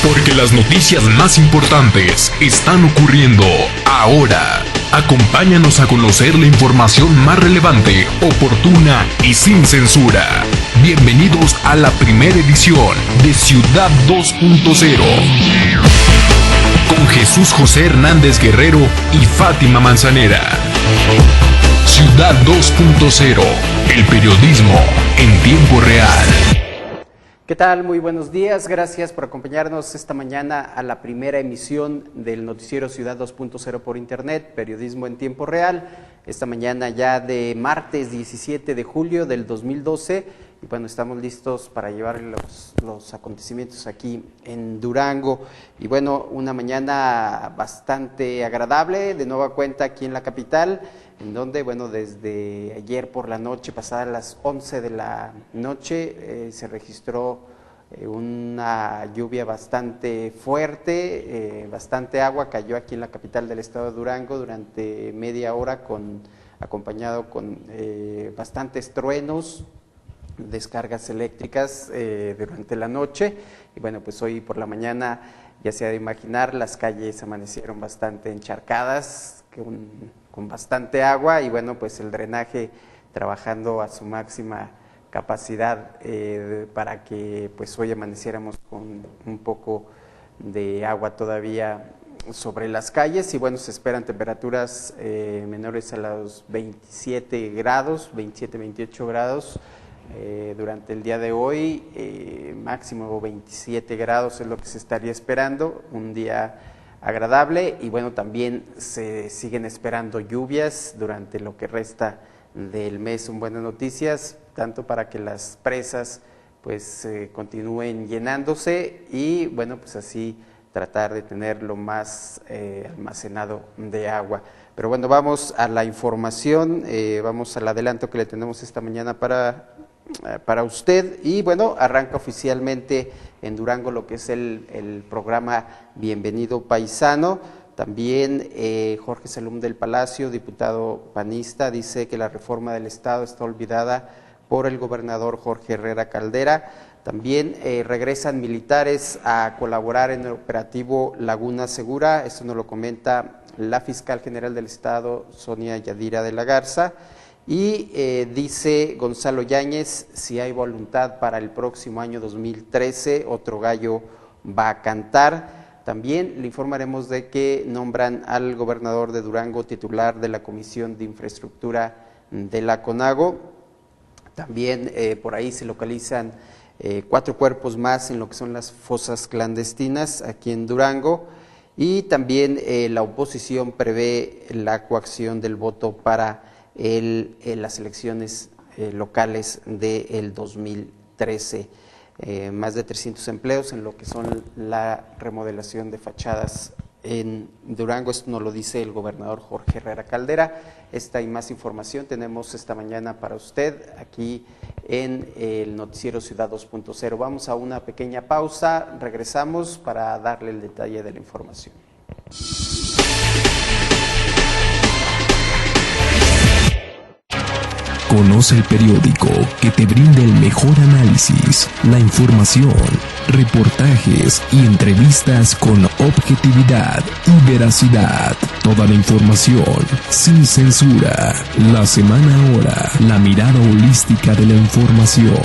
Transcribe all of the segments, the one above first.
Porque las noticias más importantes están ocurriendo ahora. Acompáñanos a conocer la información más relevante, oportuna y sin censura. Bienvenidos a la primera edición de Ciudad 2.0. Con Jesús José Hernández Guerrero y Fátima Manzanera. Ciudad 2.0, el periodismo en tiempo real. ¿Qué tal? Muy buenos días, gracias por acompañarnos esta mañana a la primera emisión del noticiero Ciudad 2.0 por internet, periodismo en tiempo real, esta mañana ya de martes 17 de julio del 2012, y bueno, estamos listos para llevar los acontecimientos aquí en Durango, y bueno, una mañana bastante agradable, de nueva cuenta aquí en la capital, en donde, bueno, desde ayer por la noche, pasadas las 11 de la noche, se registró una lluvia bastante fuerte, bastante agua cayó aquí en la capital del estado de Durango durante media hora, acompañado con bastantes truenos, descargas eléctricas durante la noche, y bueno, pues hoy por la mañana ya se ha de imaginar, las calles amanecieron bastante encharcadas, con bastante agua, y bueno, pues el drenaje trabajando a su máxima capacidad para que pues hoy amaneciéramos con un poco de agua todavía sobre las calles, y bueno, se esperan temperaturas menores a los 27 grados, 27, 28 grados durante el día de hoy, máximo 27 grados es lo que se estaría esperando, un día agradable, y bueno, también se siguen esperando lluvias durante lo que resta del mes. Son buenas noticias, tanto para que las presas pues continúen llenándose y bueno, pues así tratar de tener lo más almacenado de agua. Pero bueno, vamos a la información, vamos al adelanto que le tenemos esta mañana para usted, y bueno, arranca oficialmente en Durango lo que es el programa Bienvenido Paisano. También Jorge Salum del Palacio, diputado panista, dice que la reforma del Estado está olvidada por el gobernador Jorge Herrera Caldera. También regresan militares a colaborar en el operativo Laguna Segura, esto nos lo comenta la fiscal general del Estado, Sonia Yadira de la Garza. Y dice Gonzalo Yáñez, si hay voluntad para el próximo año 2013, otro gallo va a cantar. También le informaremos de que nombran al gobernador de Durango titular de la Comisión de Infraestructura de la CONAGO. También por ahí se localizan 4 cuerpos más en lo que son las fosas clandestinas aquí en Durango. Y también la oposición prevé la coacción del voto para las elecciones locales del 2013. Más de 300 empleos en lo que son la remodelación de fachadas en Durango. Esto nos lo dice el gobernador Jorge Herrera Caldera. Esta y más información tenemos esta mañana para usted aquí en el noticiero Ciudad 2.0. Vamos a una pequeña pausa, regresamos para darle el detalle de la información. Conoce el periódico que te brinda el mejor análisis, la información, reportajes y entrevistas con objetividad y veracidad. Toda la información sin censura. La semana ahora, la mirada holística de la información.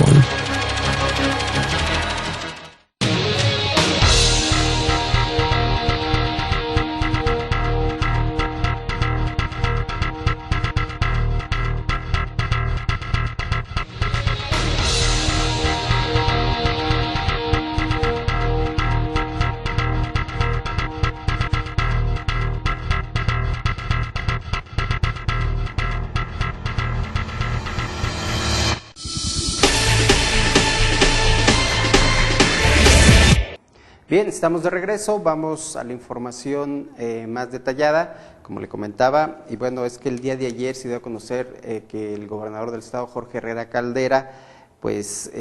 Bien, estamos de regreso, vamos a la información más detallada, como le comentaba, y bueno, es que el día de ayer se dio a conocer que el gobernador del estado, Jorge Herrera Caldera, pues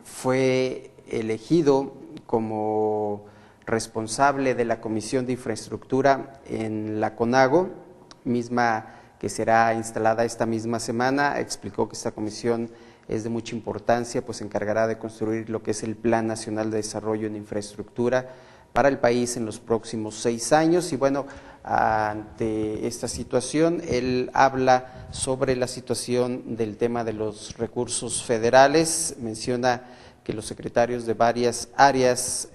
fue elegido como responsable de la Comisión de Infraestructura en la CONAGO, misma que será instalada esta misma semana. Explicó que esta comisión es de mucha importancia, pues se encargará de construir lo que es el Plan Nacional de Desarrollo en Infraestructura para el país en los próximos 6 años. Y bueno, ante esta situación, él habla sobre la situación del tema de los recursos federales, menciona que los secretarios de varias áreas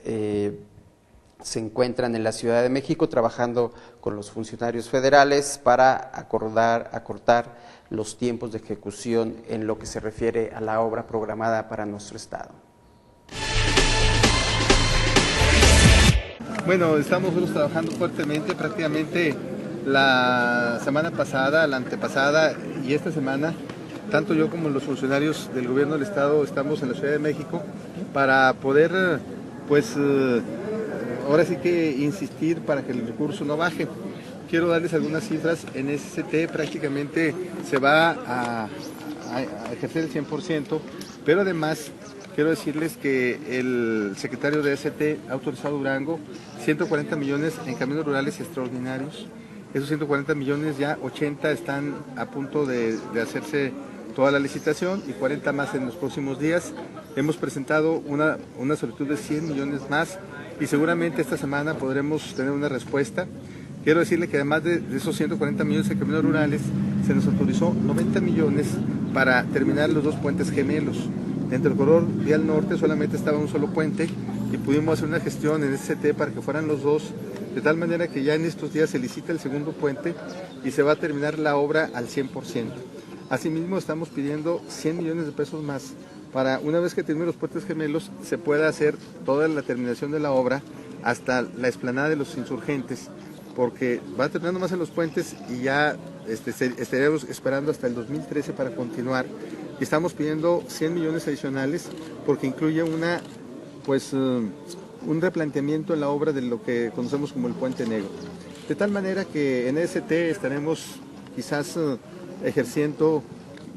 se encuentran en la Ciudad de México trabajando con los funcionarios federales para acortar los tiempos de ejecución en lo que se refiere a la obra programada para nuestro estado. Bueno, estamos nosotros trabajando fuertemente, prácticamente la semana pasada, la antepasada y esta semana, tanto yo como los funcionarios del gobierno del estado estamos en la Ciudad de México para poder, pues, ahora sí que insistir para que el recurso no baje. Quiero darles algunas cifras. En SCT prácticamente se va a ejercer el 100%, pero además quiero decirles que el secretario de SCT ha autorizado Durango 140 millones en caminos rurales extraordinarios. Esos 140 millones ya 80 están a punto de hacerse toda la licitación y 40 más en los próximos días. Hemos presentado una solicitud de 100 millones más y seguramente esta semana podremos tener una respuesta. Quiero decirle que además de esos 140 millones en caminos rurales, se nos autorizó 90 millones para terminar los 2 puentes gemelos. Entre el corredor vial norte solamente estaba un solo puente y pudimos hacer una gestión en SCT para que fueran los 2, de tal manera que ya en estos días se licita el segundo puente y se va a terminar la obra al 100%. Asimismo, estamos pidiendo 100 millones de pesos más para, una vez que termine los puentes gemelos, se pueda hacer toda la terminación de la obra hasta la explanada de los Insurgentes, porque va terminando más en los puentes y ya estaríamos esperando hasta el 2013 para continuar. Y estamos pidiendo 100 millones adicionales porque incluye un replanteamiento en la obra de lo que conocemos como el Puente Negro. De tal manera que en ST estaremos quizás ejerciendo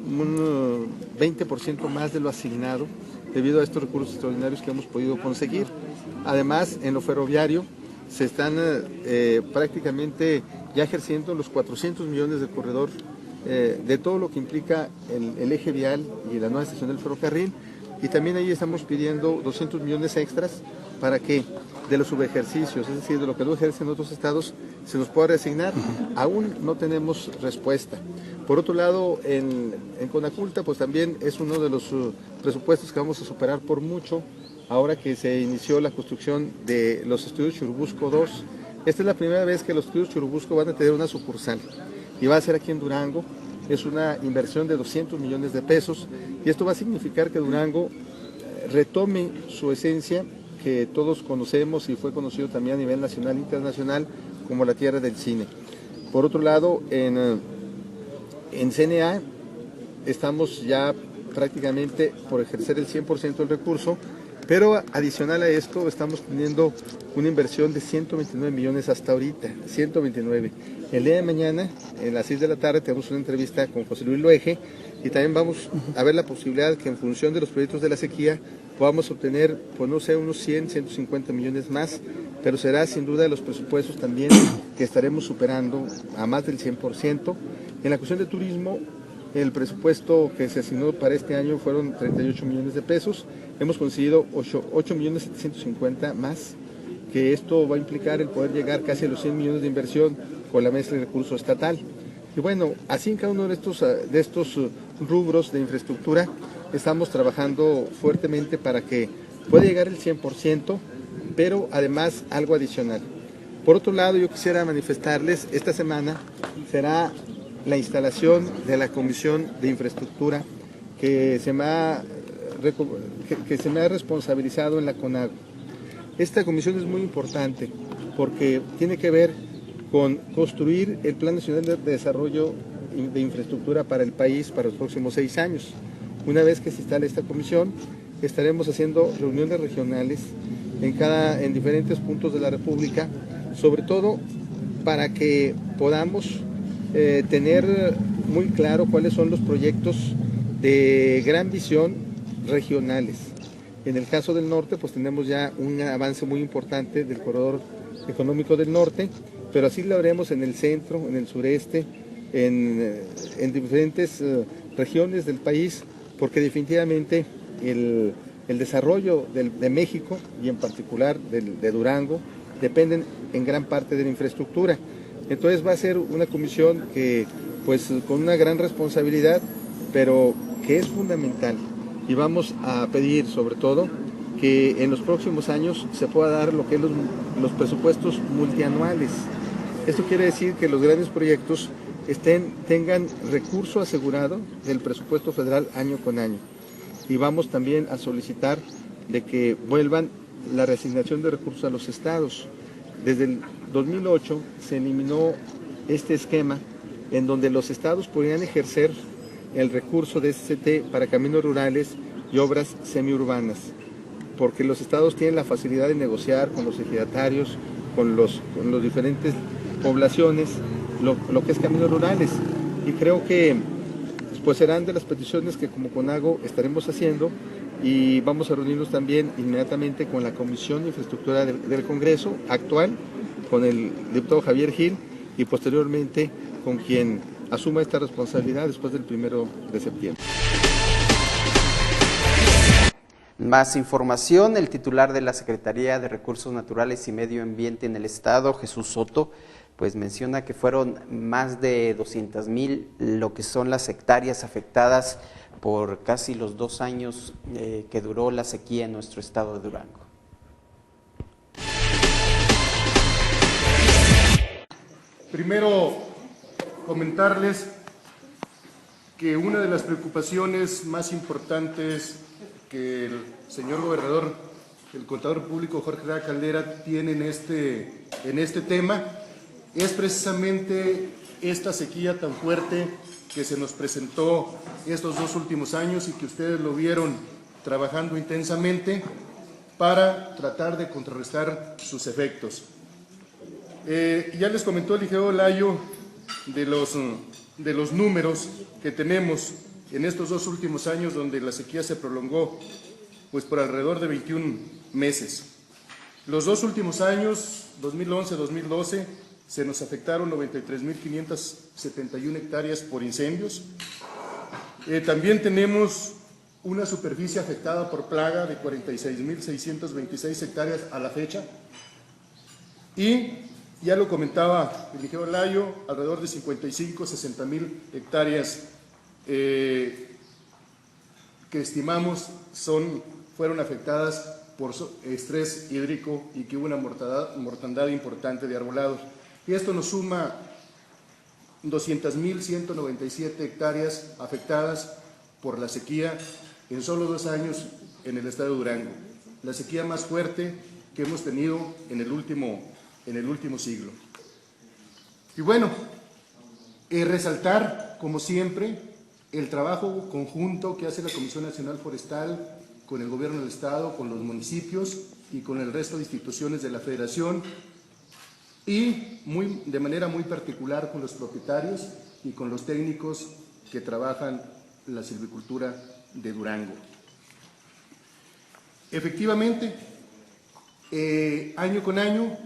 un 20% más de lo asignado debido a estos recursos extraordinarios que hemos podido conseguir. Además, en lo ferroviario se están prácticamente ya ejerciendo los 400 millones del corredor de todo lo que implica el eje vial y la nueva estación del ferrocarril, y también ahí estamos pidiendo 200 millones extras para que de los subejercicios, es decir, de lo que no ejercen otros estados, se nos pueda reasignar. Aún no tenemos respuesta. Por otro lado, en Conaculta, pues también es uno de los presupuestos que vamos a superar por mucho, ahora que se inició la construcción de los estudios Churubusco 2. Esta es la primera vez que los estudios Churubusco van a tener una sucursal y va a ser aquí en Durango. Es una inversión de 200 millones de pesos y esto va a significar que Durango retome su esencia que todos conocemos y fue conocido también a nivel nacional e internacional como la tierra del cine. Por otro lado, en CNA estamos ya prácticamente por ejercer el 100% del recurso, pero adicional a esto estamos teniendo una inversión de 129 millones hasta ahorita, 129. El día de mañana, a las 6 de la tarde, tenemos una entrevista con José Luis Loeje y también vamos a ver la posibilidad que en función de los proyectos de la sequía podamos obtener, pues no sé, unos 100, 150 millones más, pero será sin duda de los presupuestos también que estaremos superando a más del 100%. En la cuestión de turismo, el presupuesto que se asignó para este año fueron 38 millones de pesos, hemos conseguido 8 millones 750 más, que esto va a implicar el poder llegar casi a los 100 millones de inversión con la mezcla de recurso estatal. Y bueno, así en cada uno de estos rubros de infraestructura estamos trabajando fuertemente para que pueda llegar el 100%, pero además algo adicional. Por otro lado, yo quisiera manifestarles, esta semana será la instalación de la Comisión de Infraestructura que se me ha responsabilizado en la CONAGO. Esta comisión es muy importante porque tiene que ver con construir el Plan Nacional de Desarrollo de Infraestructura para el país para los próximos 6 años. Una vez que se instale esta comisión, estaremos haciendo reuniones regionales en diferentes puntos de la República, sobre todo para que podamos tener muy claro cuáles son los proyectos de gran visión regionales. En el caso del norte, pues tenemos ya un avance muy importante del corredor económico del norte, pero así lo haremos en el centro, en el sureste, en diferentes regiones del país, porque definitivamente el desarrollo de México y en particular de Durango dependen en gran parte de la infraestructura. Entonces va a ser una comisión que, pues, con una gran responsabilidad, pero que es fundamental, y vamos a pedir sobre todo que en los próximos años se pueda dar lo que es los presupuestos multianuales. Esto quiere decir que los grandes proyectos tengan recurso asegurado del presupuesto federal año con año. Y vamos también a solicitar de que vuelvan la reasignación de recursos a los estados. Desde el 2008 se eliminó este esquema en donde los estados podían ejercer el recurso de SCT para caminos rurales y obras semiurbanas, porque los estados tienen la facilidad de negociar con los ejidatarios, con los diferentes poblaciones, lo que es caminos rurales. Y creo que pues serán de las peticiones que como CONAGO estaremos haciendo, y vamos a reunirnos también inmediatamente con la Comisión de Infraestructura del Congreso actual, con el diputado Javier Gil, y posteriormente con quien asuma esta responsabilidad después del 1 de septiembre. Más información: el titular de la Secretaría de Recursos Naturales y Medio Ambiente en el Estado, Jesús Soto, pues menciona que fueron más de 200,000 lo que son las hectáreas afectadas por casi los 2 años que duró la sequía en nuestro estado de Durango. Primero, comentarles que una de las preocupaciones más importantes que el señor gobernador, el contador público Jorge Herrera Caldera, tiene en este tema es precisamente esta sequía tan fuerte que se nos presentó estos 2 últimos años y que ustedes lo vieron trabajando intensamente para tratar de contrarrestar sus efectos. Ya les comentó el ingeniero Layo de los números que tenemos en estos 2 últimos años, donde la sequía se prolongó pues por alrededor de 21 meses. Los 2 últimos años, 2011-2012, se nos afectaron 93,571 hectáreas por incendios. También tenemos una superficie afectada por plaga de 46,626 hectáreas a la fecha. Y ya lo comentaba el ingeniero Layo, alrededor de 55-60,000 hectáreas que estimamos fueron afectadas por estrés hídrico y que hubo una mortandad importante de arbolados. Y esto nos suma 200,197 hectáreas afectadas por la sequía en solo 2 años en el estado de Durango, la sequía más fuerte que hemos tenido en el último siglo. Y bueno, resaltar, como siempre, el trabajo conjunto que hace la Comisión Nacional Forestal con el gobierno del estado, con los municipios y con el resto de instituciones de la federación, y de manera muy particular con los propietarios y con los técnicos que trabajan la silvicultura de Durango. Efectivamente, año con año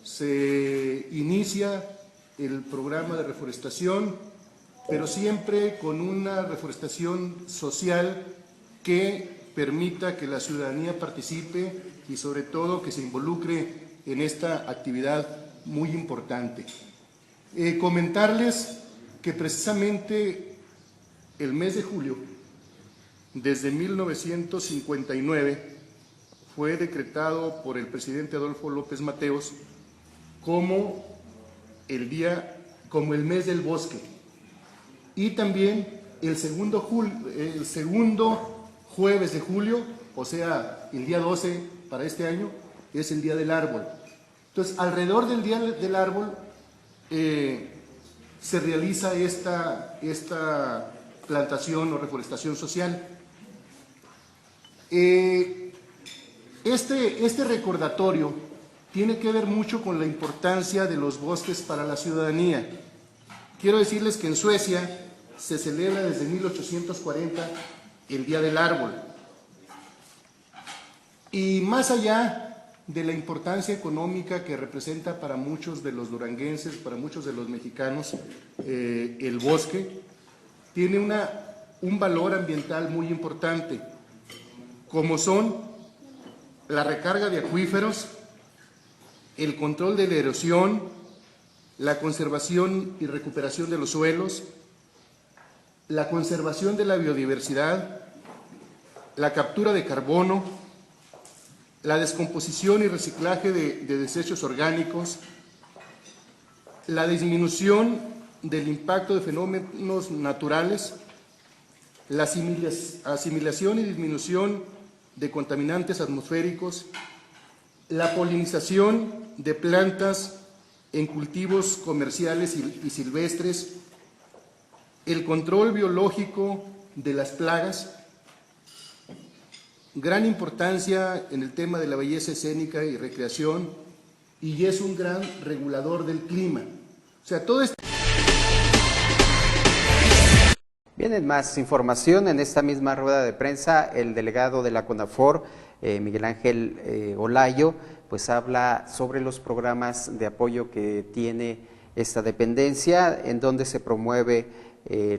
se inicia el programa de reforestación, pero siempre con una reforestación social que permita que la ciudadanía participe y sobre todo que se involucre en esta actividad muy importante. Comentarles que precisamente el mes de julio, desde 1959, fue decretado por el presidente Adolfo López Mateos como el mes del bosque, y también el segundo jueves de julio, o sea, el día 12 para este año, es el Día del Árbol. Entonces, alrededor del Día del Árbol se realiza esta plantación o reforestación social. Este recordatorio tiene que ver mucho con la importancia de los bosques para la ciudadanía. Quiero decirles que en Suecia se celebra desde 1840 el Día del Árbol. Y más allá de la importancia económica que representa para muchos de los duranguenses, para muchos de los mexicanos, el bosque, tiene una un valor ambiental muy importante, como son la recarga de acuíferos, el control de la erosión, la conservación y recuperación de los suelos, la conservación de la biodiversidad, la captura de carbono, la descomposición y reciclaje de desechos orgánicos, la disminución del impacto de fenómenos naturales, la asimilación y disminución de contaminantes atmosféricos, la polinización de plantas en cultivos comerciales y silvestres, el control biológico de las plagas, gran importancia en el tema de la belleza escénica y recreación, y es un gran regulador del clima. O sea, todo esto... Bien, en más información, en esta misma rueda de prensa, el delegado de la CONAFOR, Miguel Ángel Olayo, pues habla sobre los programas de apoyo que tiene esta dependencia, en donde se promueve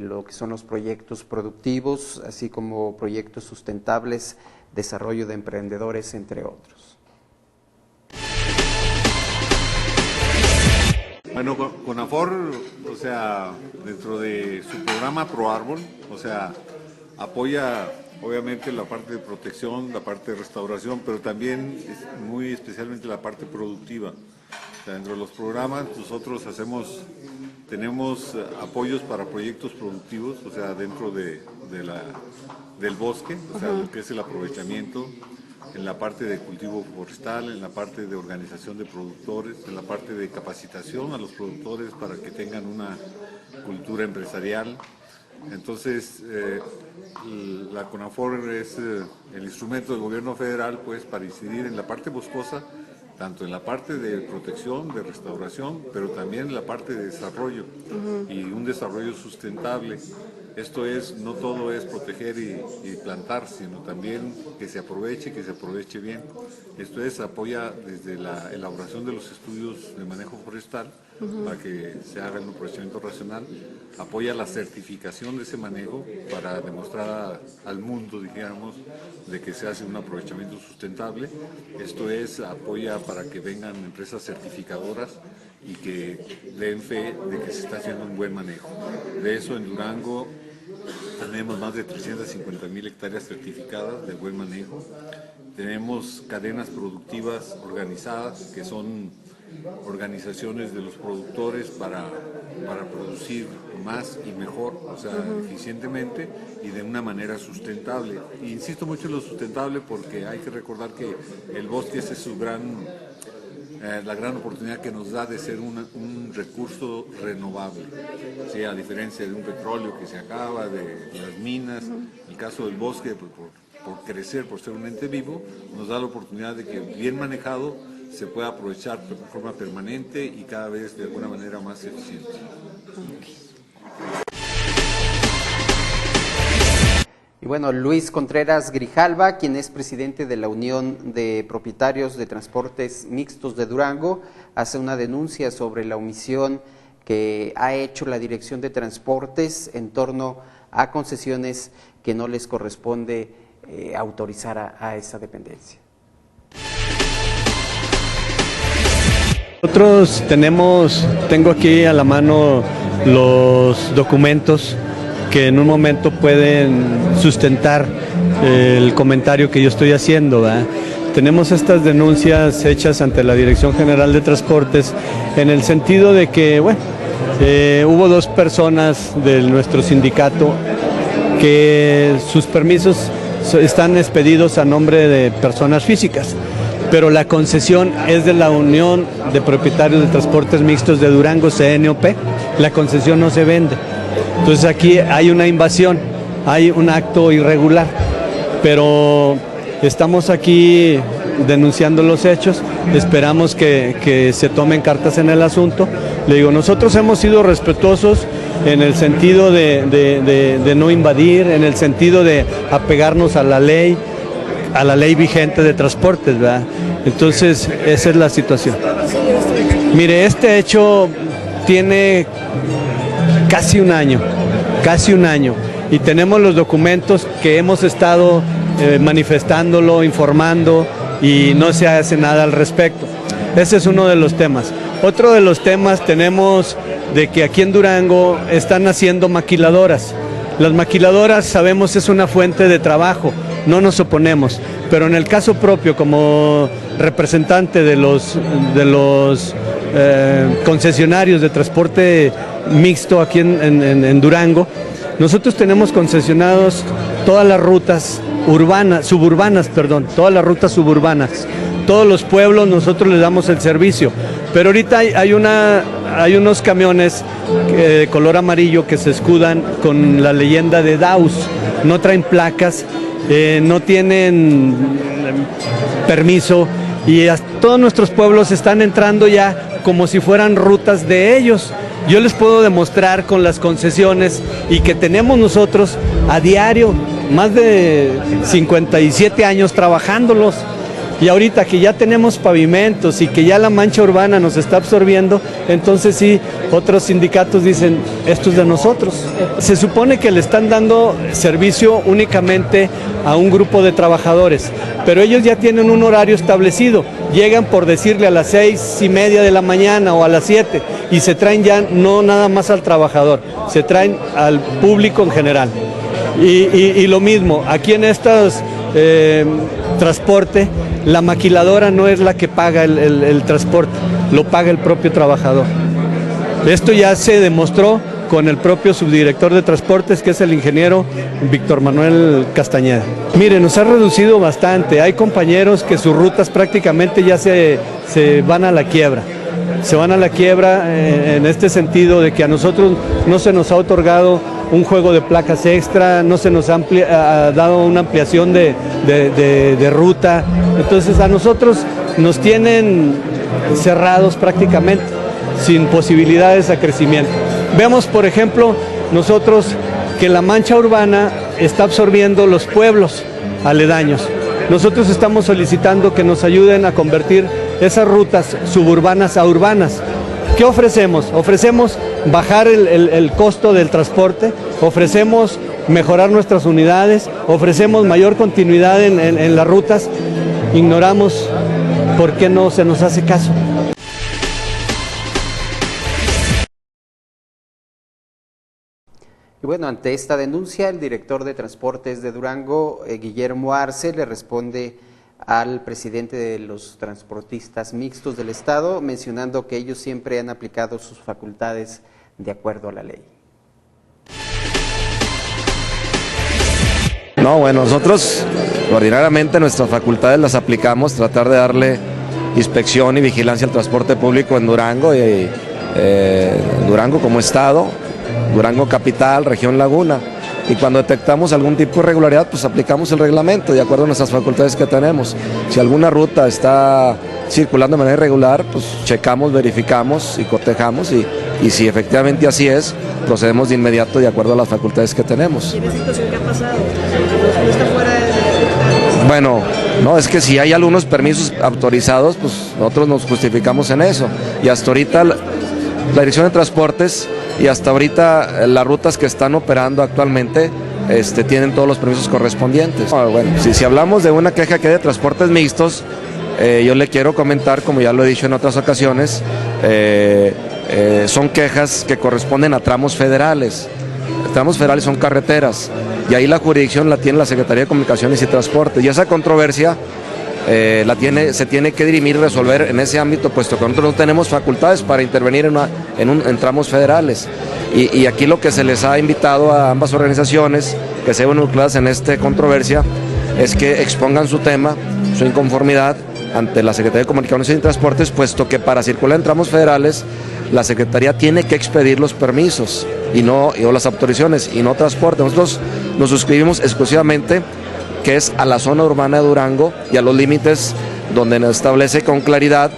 lo que son los proyectos productivos, así como proyectos sustentables, desarrollo de emprendedores, entre otros. Bueno, CONAFOR, o sea, dentro de su programa ProÁrbol, o sea, apoya obviamente la parte de protección, la parte de restauración, pero también muy especialmente la parte productiva. O sea, dentro de los programas nosotros tenemos apoyos para proyectos productivos, o sea, dentro del bosque, o sea, lo que es el aprovechamiento, en la parte de cultivo forestal, en la parte de organización de productores, en la parte de capacitación a los productores para que tengan una cultura empresarial. Entonces, la CONAFOR es el instrumento del gobierno federal, pues, para incidir en la parte boscosa, tanto en la parte de protección, de restauración, pero también en la parte de desarrollo y un desarrollo sustentable. Esto es, no todo es proteger y plantar, sino también que se aproveche bien. Esto es, apoya desde la elaboración de los estudios de manejo forestal para que se haga un aprovechamiento racional, apoya la certificación de ese manejo para demostrar al mundo, digamos, de que se hace un aprovechamiento sustentable. Esto es, apoya para que vengan empresas certificadoras y que den fe de que se está haciendo un buen manejo. De eso en Durango tenemos más de 350,000 hectáreas certificadas de buen manejo. Tenemos cadenas productivas organizadas, que son organizaciones de los productores para producir más y mejor, o sea, eficientemente y de una manera sustentable. E insisto mucho en lo sustentable porque hay que recordar que el bosque es la gran oportunidad que nos da de ser un recurso renovable, ¿sí? A diferencia de un petróleo que se acaba, de las minas, el caso del bosque, por crecer, por ser un ente vivo, nos da la oportunidad de que, bien manejado, se pueda aprovechar de forma permanente y cada vez de alguna manera más eficiente. Y bueno, Luis Contreras Grijalva, quien es presidente de la Unión de Propietarios de Transportes Mixtos de Durango, hace una denuncia sobre la omisión que ha hecho la Dirección de Transportes en torno a concesiones que no les corresponde autorizar a esa dependencia. Nosotros tengo aquí a la mano los documentos que en un momento pueden sustentar el comentario que yo estoy haciendo, ¿verdad? Tenemos estas denuncias hechas ante la Dirección General de Transportes en el sentido de que, bueno, hubo dos personas de nuestro sindicato que sus permisos están expedidos a nombre de personas físicas, pero la concesión es de la Unión de Propietarios de Transportes Mixtos de Durango, CNOP. La concesión no se vende. Entonces aquí hay una invasión, hay un acto irregular, pero estamos aquí denunciando los hechos, esperamos que se tomen cartas en el asunto. Le digo, nosotros hemos sido respetuosos en el sentido de no invadir, en el sentido de apegarnos a la ley vigente de transportes, ¿verdad? Entonces, esa es la situación. Mire, este hecho tiene casi un año. y tenemos los documentos que hemos estado manifestándolo, informando, y no se hace nada al respecto. Ese es uno de los temas. Otro de los temas tenemos de que aquí en Durango están haciendo maquiladoras. Las maquiladoras, sabemos, es una fuente de trabajo, no nos oponemos, pero en el caso propio, como representante de los concesionarios de transporte mixto aquí en Durango, nosotros tenemos concesionados todas las rutas suburbanas, todas las rutas suburbanas. Todos los pueblos nosotros les damos el servicio, pero ahorita hay unos camiones de color amarillo que se escudan con la leyenda de Daus, no traen placas, no tienen permiso, y todos nuestros pueblos están entrando ya como si fueran rutas de ellos. Yo les puedo demostrar con las concesiones y que tenemos nosotros a diario más de 57 años trabajándolos. Y ahorita que ya tenemos pavimentos y que ya la mancha urbana nos está absorbiendo, entonces sí, otros sindicatos dicen, esto es de nosotros. Se supone que le están dando servicio únicamente a un grupo de trabajadores, pero ellos ya tienen un horario establecido. Llegan, por decirle, a las 6:30 de la mañana o a las 7, y se traen ya no nada más al trabajador, se traen al público en general. Y lo mismo, aquí en estos transporte, la maquiladora no es la que paga el transporte, lo paga el propio trabajador. Esto ya se demostró con el propio subdirector de transportes, que es el ingeniero Víctor Manuel Castañeda. Mire, nos ha reducido bastante. Hay compañeros que sus rutas prácticamente ya se van a la quiebra. Se van a la quiebra en este sentido de que a nosotros no se nos ha otorgado un juego de placas extra, no se nos ha dado una ampliación de ruta. Entonces a nosotros nos tienen cerrados prácticamente, sin posibilidades a crecimiento. Vemos, por ejemplo, nosotros que la mancha urbana está absorbiendo los pueblos aledaños. Nosotros estamos solicitando que nos ayuden a convertir esas rutas suburbanas a urbanas. ¿Qué ofrecemos? Ofrecemos bajar el costo del transporte, ofrecemos mejorar nuestras unidades, ofrecemos mayor continuidad en las rutas. Ignoramos por qué no se nos hace caso. Y bueno, ante esta denuncia, el director de Transportes de Durango, Guillermo Arce, le responde al presidente de los transportistas mixtos del estado, mencionando que ellos siempre han aplicado sus facultades de acuerdo a la ley. No, bueno, nosotros ordinariamente nuestras facultades las aplicamos, tratar de darle inspección y vigilancia al transporte público en Durango, y Durango como estado, Durango capital, región Laguna. Y cuando detectamos algún tipo de irregularidad, pues aplicamos el reglamento de acuerdo a nuestras facultades que tenemos. Si alguna ruta está circulando de manera irregular, pues checamos, verificamos y cotejamos, y si efectivamente así es, procedemos de inmediato de acuerdo a las facultades que tenemos. ¿Y en esa situación qué ha pasado? ¿No está fuera de... Bueno, no, es que si hay algunos permisos autorizados, pues nosotros nos justificamos en eso. Y hasta ahorita la Dirección de Transportes, y hasta ahorita las rutas que están operando actualmente tienen todos los permisos correspondientes. Bueno, si hablamos de una queja que hay de transportes mixtos, yo le quiero comentar, como ya lo he dicho en otras ocasiones, son quejas que corresponden a tramos federales. Tramos federales son carreteras, y ahí la jurisdicción la tiene la Secretaría de Comunicaciones y Transporte, y esa controversia se tiene que dirimir y resolver en ese ámbito, puesto que nosotros no tenemos facultades para intervenir en tramos federales. Y aquí lo que se les ha invitado a ambas organizaciones que se ven involucradas en esta controversia es que expongan su tema, su inconformidad ante la Secretaría de Comunicaciones y Transportes, puesto que para circular en tramos federales la Secretaría tiene que expedir los permisos o las autorizaciones, y no transporte. Nosotros nos suscribimos exclusivamente que es a la zona urbana de Durango y a los límites donde nos establece con claridad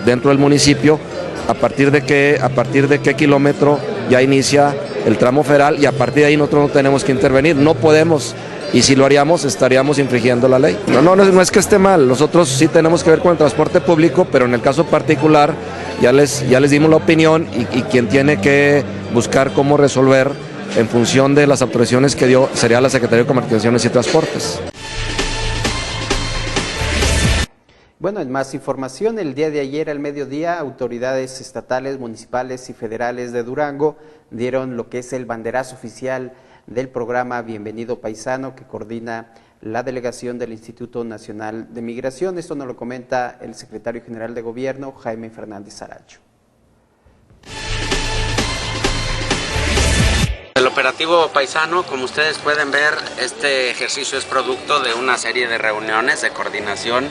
dentro del municipio a partir de qué kilómetro ya inicia el tramo federal, y a partir de ahí nosotros no tenemos que intervenir, no podemos, y si lo haríamos estaríamos infringiendo la ley. No es que esté mal, nosotros sí tenemos que ver con el transporte público, pero en el caso particular ya les dimos la opinión, y quien tiene que buscar cómo resolver en función de las autorizaciones que dio, sería la Secretaría de Comunicaciones y Transportes. Bueno, en más información, el día de ayer al mediodía, autoridades estatales, municipales y federales de Durango dieron lo que es el banderazo oficial del programa Bienvenido Paisano, que coordina la delegación del Instituto Nacional de Migración. Esto nos lo comenta el secretario general de Gobierno, Jaime Fernández Aracho. El operativo paisano, como ustedes pueden ver, este ejercicio es producto de una serie de reuniones de coordinación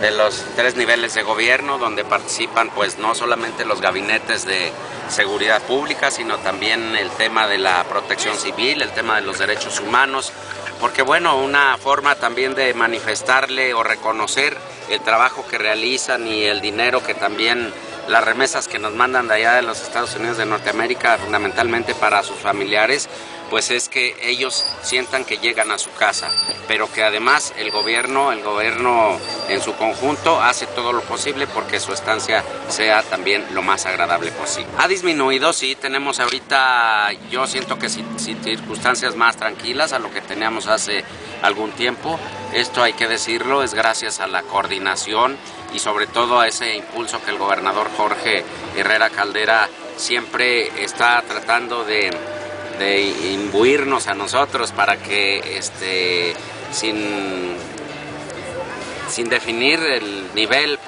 de los 3 niveles de gobierno, donde participan pues no solamente los gabinetes de seguridad pública, sino también el tema de la protección civil, el tema de los derechos humanos, porque bueno, una forma también de manifestarle o reconocer el trabajo que realizan y el dinero que también, las remesas que nos mandan de allá de los Estados Unidos de Norteamérica, fundamentalmente para sus familiares, pues es que ellos sientan que llegan a su casa, pero que además el gobierno en su conjunto hace todo lo posible porque su estancia sea también lo más agradable posible. Ha disminuido, sí, tenemos ahorita, yo siento que circunstancias más tranquilas a lo que teníamos hace algún tiempo. Esto hay que decirlo, es gracias a la coordinación y sobre todo a ese impulso que el gobernador Jorge Herrera Caldera siempre está tratando de imbuirnos a nosotros para que sin definir el nivel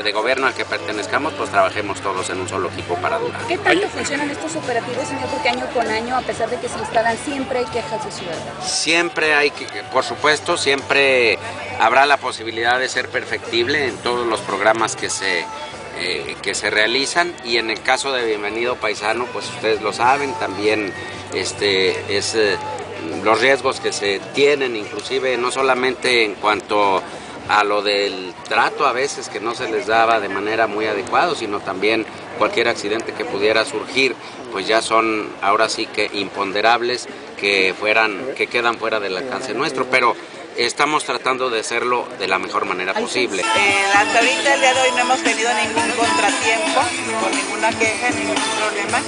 de gobierno al que pertenezcamos, pues trabajemos todos en un solo equipo para Durango. ¿Qué tanto funcionan estos operativos, señor? Porque año con año, a pesar de que se instalan, siempre hay quejas de ciudadanos. Siempre hay, por supuesto, siempre habrá la posibilidad de ser perfectible en todos los programas que se realizan, y en el caso de Bienvenido Paisano, pues ustedes lo saben, también los riesgos que se tienen, inclusive no solamente en cuanto a lo del trato a veces que no se les daba de manera muy adecuada, sino también cualquier accidente que pudiera surgir, pues ya son ahora sí que imponderables, que quedan fuera del alcance nuestro, pero estamos tratando de hacerlo de la mejor manera posible. Hasta ahorita, el día de hoy, no hemos tenido ningún contratiempo, con ninguna queja, ningún problema.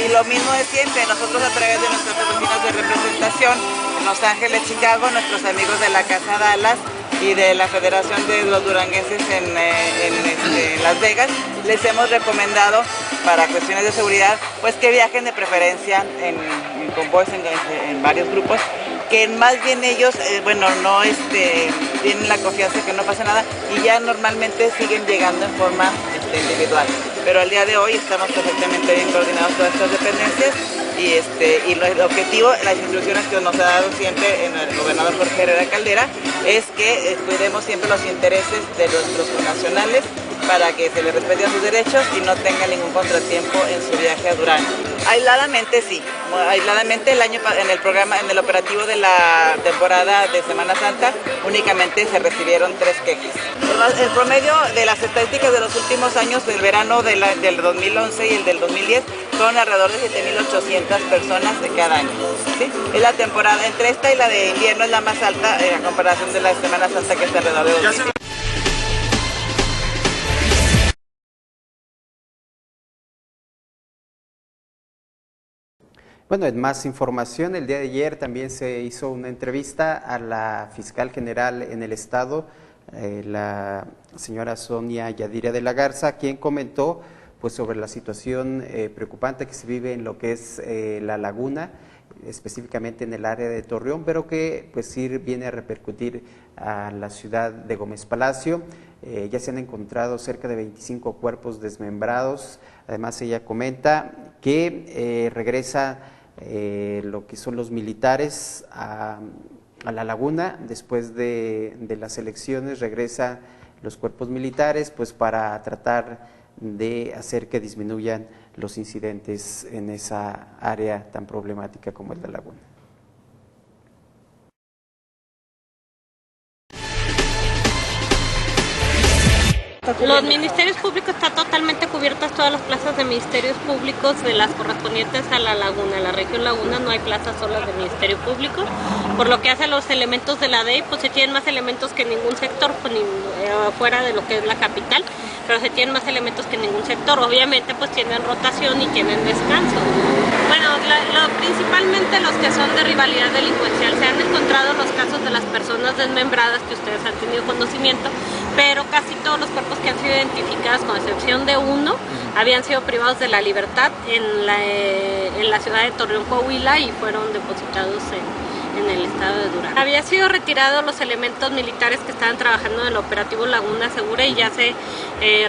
Y lo mismo de siempre, nosotros a través de nuestras oficinas de representación en Los Ángeles, Chicago, nuestros amigos de la Casa Dallas y de la Federación de los Duranguenses en Las Vegas, les hemos recomendado para cuestiones de seguridad, pues que viajen de preferencia en convoys, en varios grupos, que más bien ellos, no tienen la confianza que no pasa nada y ya normalmente siguen llegando en forma individual. Pero al día de hoy estamos perfectamente bien coordinados todas estas dependencias y el objetivo, las instrucciones que nos ha dado siempre el gobernador Jorge Herrera Caldera es que cuidemos siempre los intereses de nuestros connacionales para que se les respeten sus derechos y no tengan ningún contratiempo en su viaje a Durango. Airadamente sí, airadamente en el operativo de la temporada de Semana Santa únicamente se recibieron 3 quejas. El promedio de las estadísticas de los últimos años, del verano del 2011 y el del 2010, son alrededor de 7.800 personas de cada año. ¿Sí? Es la temporada, entre esta y la de invierno es la más alta en comparación de la Semana Santa, que es alrededor de 2.000. Bueno, en más información, el día de ayer también se hizo una entrevista a la fiscal general en el estado, la señora Sonia Yadira de la Garza, quien comentó pues sobre la situación preocupante que se vive en lo que es la laguna, específicamente en el área de Torreón, pero que pues sí viene a repercutir a la ciudad de Gómez Palacio. Ya se han encontrado cerca de 25 cuerpos desmembrados. Además, ella comenta que regresa lo que son los militares a la laguna después de las elecciones, regresa los cuerpos militares pues para tratar de hacer que disminuyan los incidentes en esa área tan problemática como es la laguna. Los ministerios públicos están totalmente cubiertas, todas las plazas de ministerios públicos de las correspondientes a la laguna, la región laguna, no hay plazas solas de ministerio público, por lo que hace los elementos de la DEI, pues se tienen más elementos que ningún sector, pues, fuera de lo que es la capital, pero se tienen más elementos que ningún sector, obviamente pues tienen rotación y tienen descanso. Bueno, principalmente los que son de rivalidad delincuencial. Se han encontrado los casos de las personas desmembradas que ustedes han tenido conocimiento, pero casi todos los cuerpos que han sido identificados, con excepción de uno, habían sido privados de la libertad en la ciudad de Torreón, Coahuila, y fueron depositados en el estado de Durango. Había sido retirados los elementos militares que estaban trabajando en el operativo Laguna Segura y ya se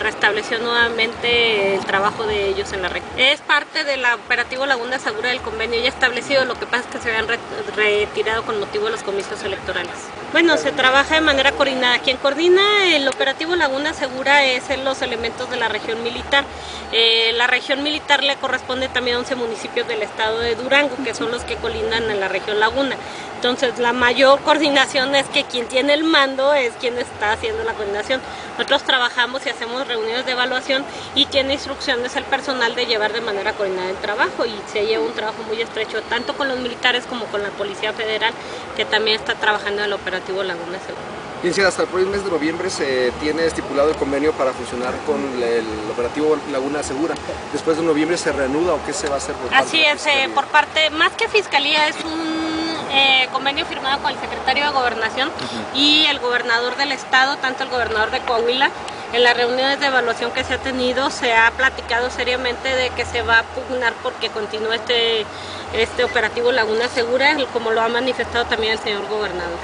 restableció nuevamente el trabajo de ellos en la región. Es parte del operativo Laguna Segura del convenio ya establecido, lo que pasa es que se habían retirado con motivo de los comicios electorales. Bueno, se trabaja de manera coordinada. Quien coordina el operativo Laguna Segura es los elementos de la región militar. La región militar le corresponde también a 11 municipios del estado de Durango, que son los que colindan en la región Laguna. Entonces, la mayor coordinación es que quien tiene el mando es quien está haciendo la coordinación. Nosotros trabajamos y hacemos reuniones de evaluación y tiene instrucciones el personal de llevar de manera coordinada el trabajo, y se lleva un trabajo muy estrecho tanto con los militares como con la Policía Federal, que también está trabajando en el operativo Laguna Segura. Bien, hasta el próximo mes de noviembre se tiene estipulado el convenio para funcionar con el operativo Laguna Segura. Después de noviembre se reanuda, ¿o qué se va a hacer por parte Así es, por parte, más que Fiscalía, es un convenio firmado con el secretario de Gobernación y el gobernador del estado, tanto el gobernador de Coahuila. En las reuniones de evaluación que se ha tenido se ha platicado seriamente de que se va a pugnar porque continúe este operativo Laguna Segura, como lo ha manifestado también el señor gobernador.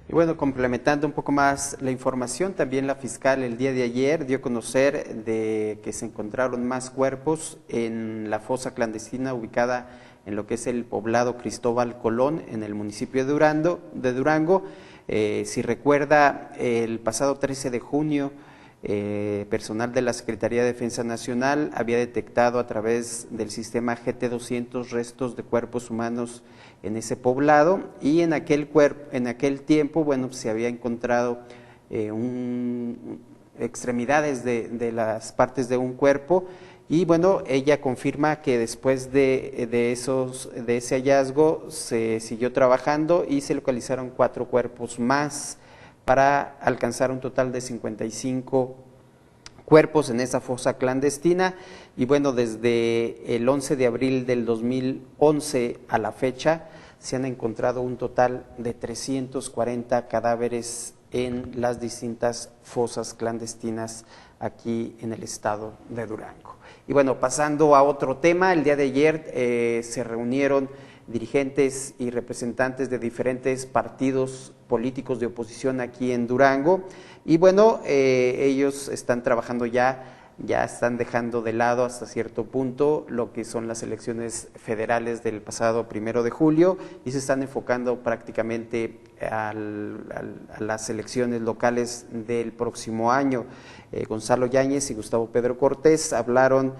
Y bueno, complementando un poco más la información, también la fiscal el día de ayer dio a conocer de que se encontraron más cuerpos en la fosa clandestina ubicada en lo que es el poblado Cristóbal Colón, en el municipio de Durango. Si recuerda, el pasado 13 de junio, personal de la Secretaría de Defensa Nacional había detectado a través del sistema GT200 restos de cuerpos humanos en ese poblado, y en aquel tiempo, bueno, se había encontrado extremidades de las partes de un cuerpo. Y bueno, ella confirma que después de ese hallazgo se siguió trabajando y se localizaron 4 cuerpos más para alcanzar un total de 55 cuerpos en esa fosa clandestina. Y bueno, desde el 11 de abril del 2011 a la fecha se han encontrado un total de 340 cadáveres en las distintas fosas clandestinas aquí en el estado de Durango. Y bueno, pasando a otro tema, el día de ayer se reunieron dirigentes y representantes de diferentes partidos políticos de oposición aquí en Durango, y bueno, ellos están trabajando ya están dejando de lado hasta cierto punto lo que son las elecciones federales del pasado 1 de julio y se están enfocando prácticamente a las elecciones locales del próximo año. Gonzalo Yáñez y Gustavo Pedro Cortés hablaron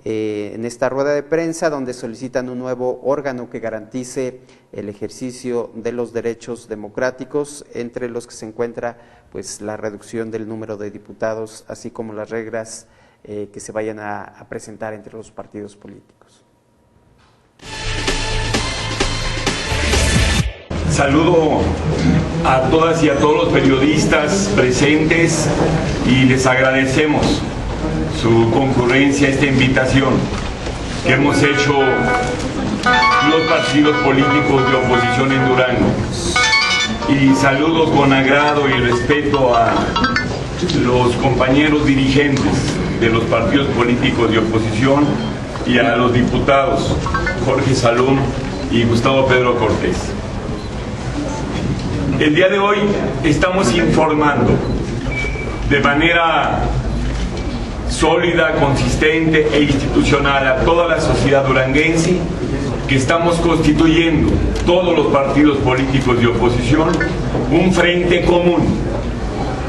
en esta rueda de prensa donde solicitan un nuevo órgano que garantice el ejercicio de los derechos democráticos, entre los que se encuentra pues la reducción del número de diputados, así como las reglas que se vayan a presentar entre los partidos políticos. Saludo a todas y a todos los periodistas presentes y les agradecemos su concurrencia a esta invitación que hemos hecho los partidos políticos de oposición en Durango. Y saludo con agrado y respeto a los compañeros dirigentes de los partidos políticos de oposición y a los diputados Jorge Salum y Gustavo Pedro Cortés. El día de hoy estamos informando de manera sólida, consistente e institucional a toda la sociedad duranguense que estamos constituyendo todos los partidos políticos de oposición un frente común.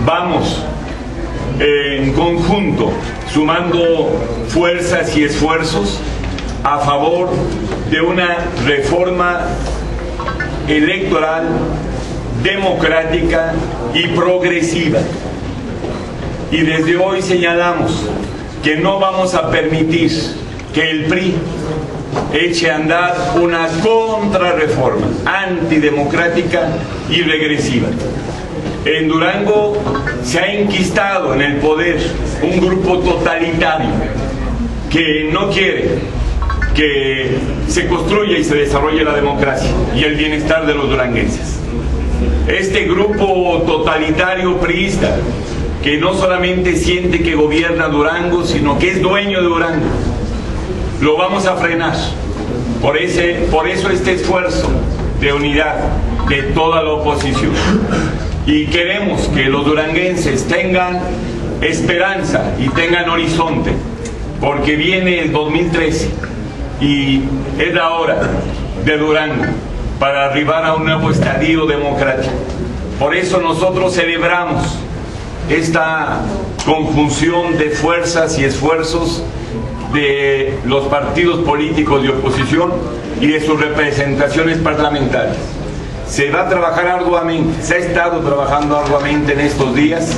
Vamos en conjunto sumando fuerzas y esfuerzos a favor de una reforma electoral democrática y progresiva. Y desde hoy señalamos que no vamos a permitir que el PRI eche a andar una contrarreforma antidemocrática y regresiva. En Durango se ha enquistado en el poder un grupo totalitario que no quiere que se construya y se desarrolle la democracia y el bienestar de los duranguenses. Este grupo totalitario priista, que no solamente siente que gobierna Durango, sino que es dueño de Durango, lo vamos a frenar. Por eso este esfuerzo de unidad de toda la oposición. Y queremos que los duranguenses tengan esperanza y tengan horizonte, porque viene el 2013 y es la hora de Durango para arribar a un nuevo estadio democrático. Por eso nosotros celebramos esta conjunción de fuerzas y esfuerzos de los partidos políticos de oposición y de sus representaciones parlamentarias. Se va a trabajar arduamente, se ha estado trabajando arduamente en estos días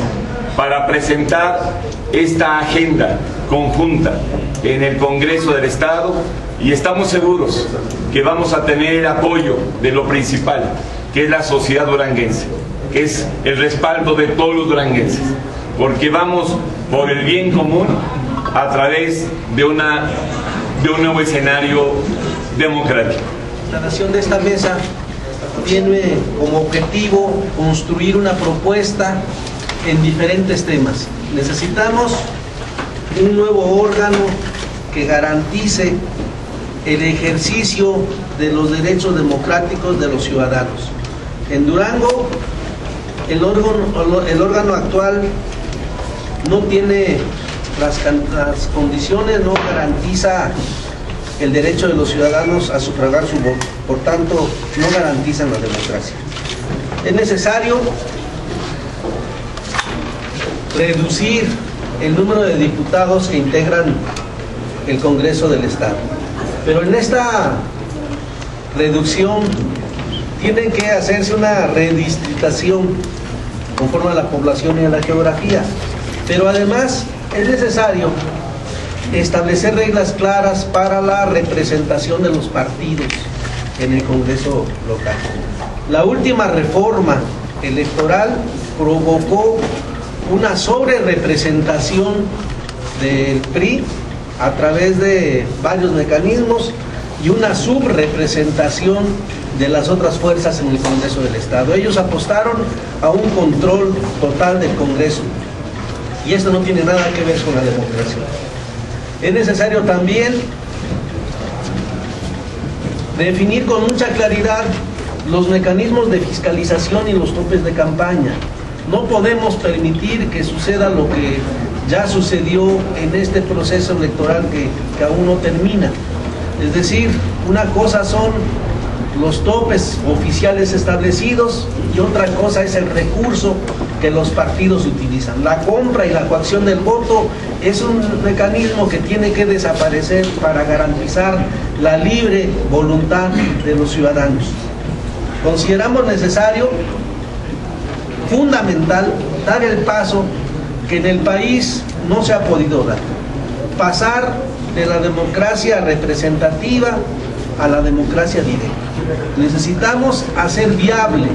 para presentar esta agenda conjunta en el Congreso del Estado, y estamos seguros que vamos a tener apoyo de lo principal, que es la sociedad duranguense, que es el respaldo de todos los duranguenses, porque vamos por el bien común a través de un nuevo escenario democrático. La nación de esta mesa tiene como objetivo construir una propuesta en diferentes temas. Necesitamos un nuevo órgano que garantice el ejercicio de los derechos democráticos de los ciudadanos. En Durango, el órgano actual no tiene las condiciones, no garantiza el derecho de los ciudadanos a sufragar su voto, por tanto no garantizan la democracia. Es necesario reducir el número de diputados que integran el Congreso del Estado, pero en esta reducción tiene que hacerse una redistritación conforme a la población y a la geografía, pero además es necesario establecer reglas claras para la representación de los partidos en el Congreso local. La última reforma electoral provocó una sobrerepresentación del PRI a través de varios mecanismos y una subrepresentación de las otras fuerzas en el Congreso del Estado. Ellos apostaron a un control total del Congreso y esto no tiene nada que ver con la democracia. Es necesario también definir con mucha claridad los mecanismos de fiscalización y los topes de campaña. No podemos permitir que suceda lo que ya sucedió en este proceso electoral que aún no termina. Es decir, una cosa son los topes oficiales establecidos y otra cosa es el recurso que los partidos utilizan. La compra y la coacción del voto es un mecanismo que tiene que desaparecer para garantizar la libre voluntad de los ciudadanos. Consideramos necesario, fundamental, dar el paso que en el país no se ha podido dar. Pasar de la democracia representativa a la democracia directa. Necesitamos hacer viable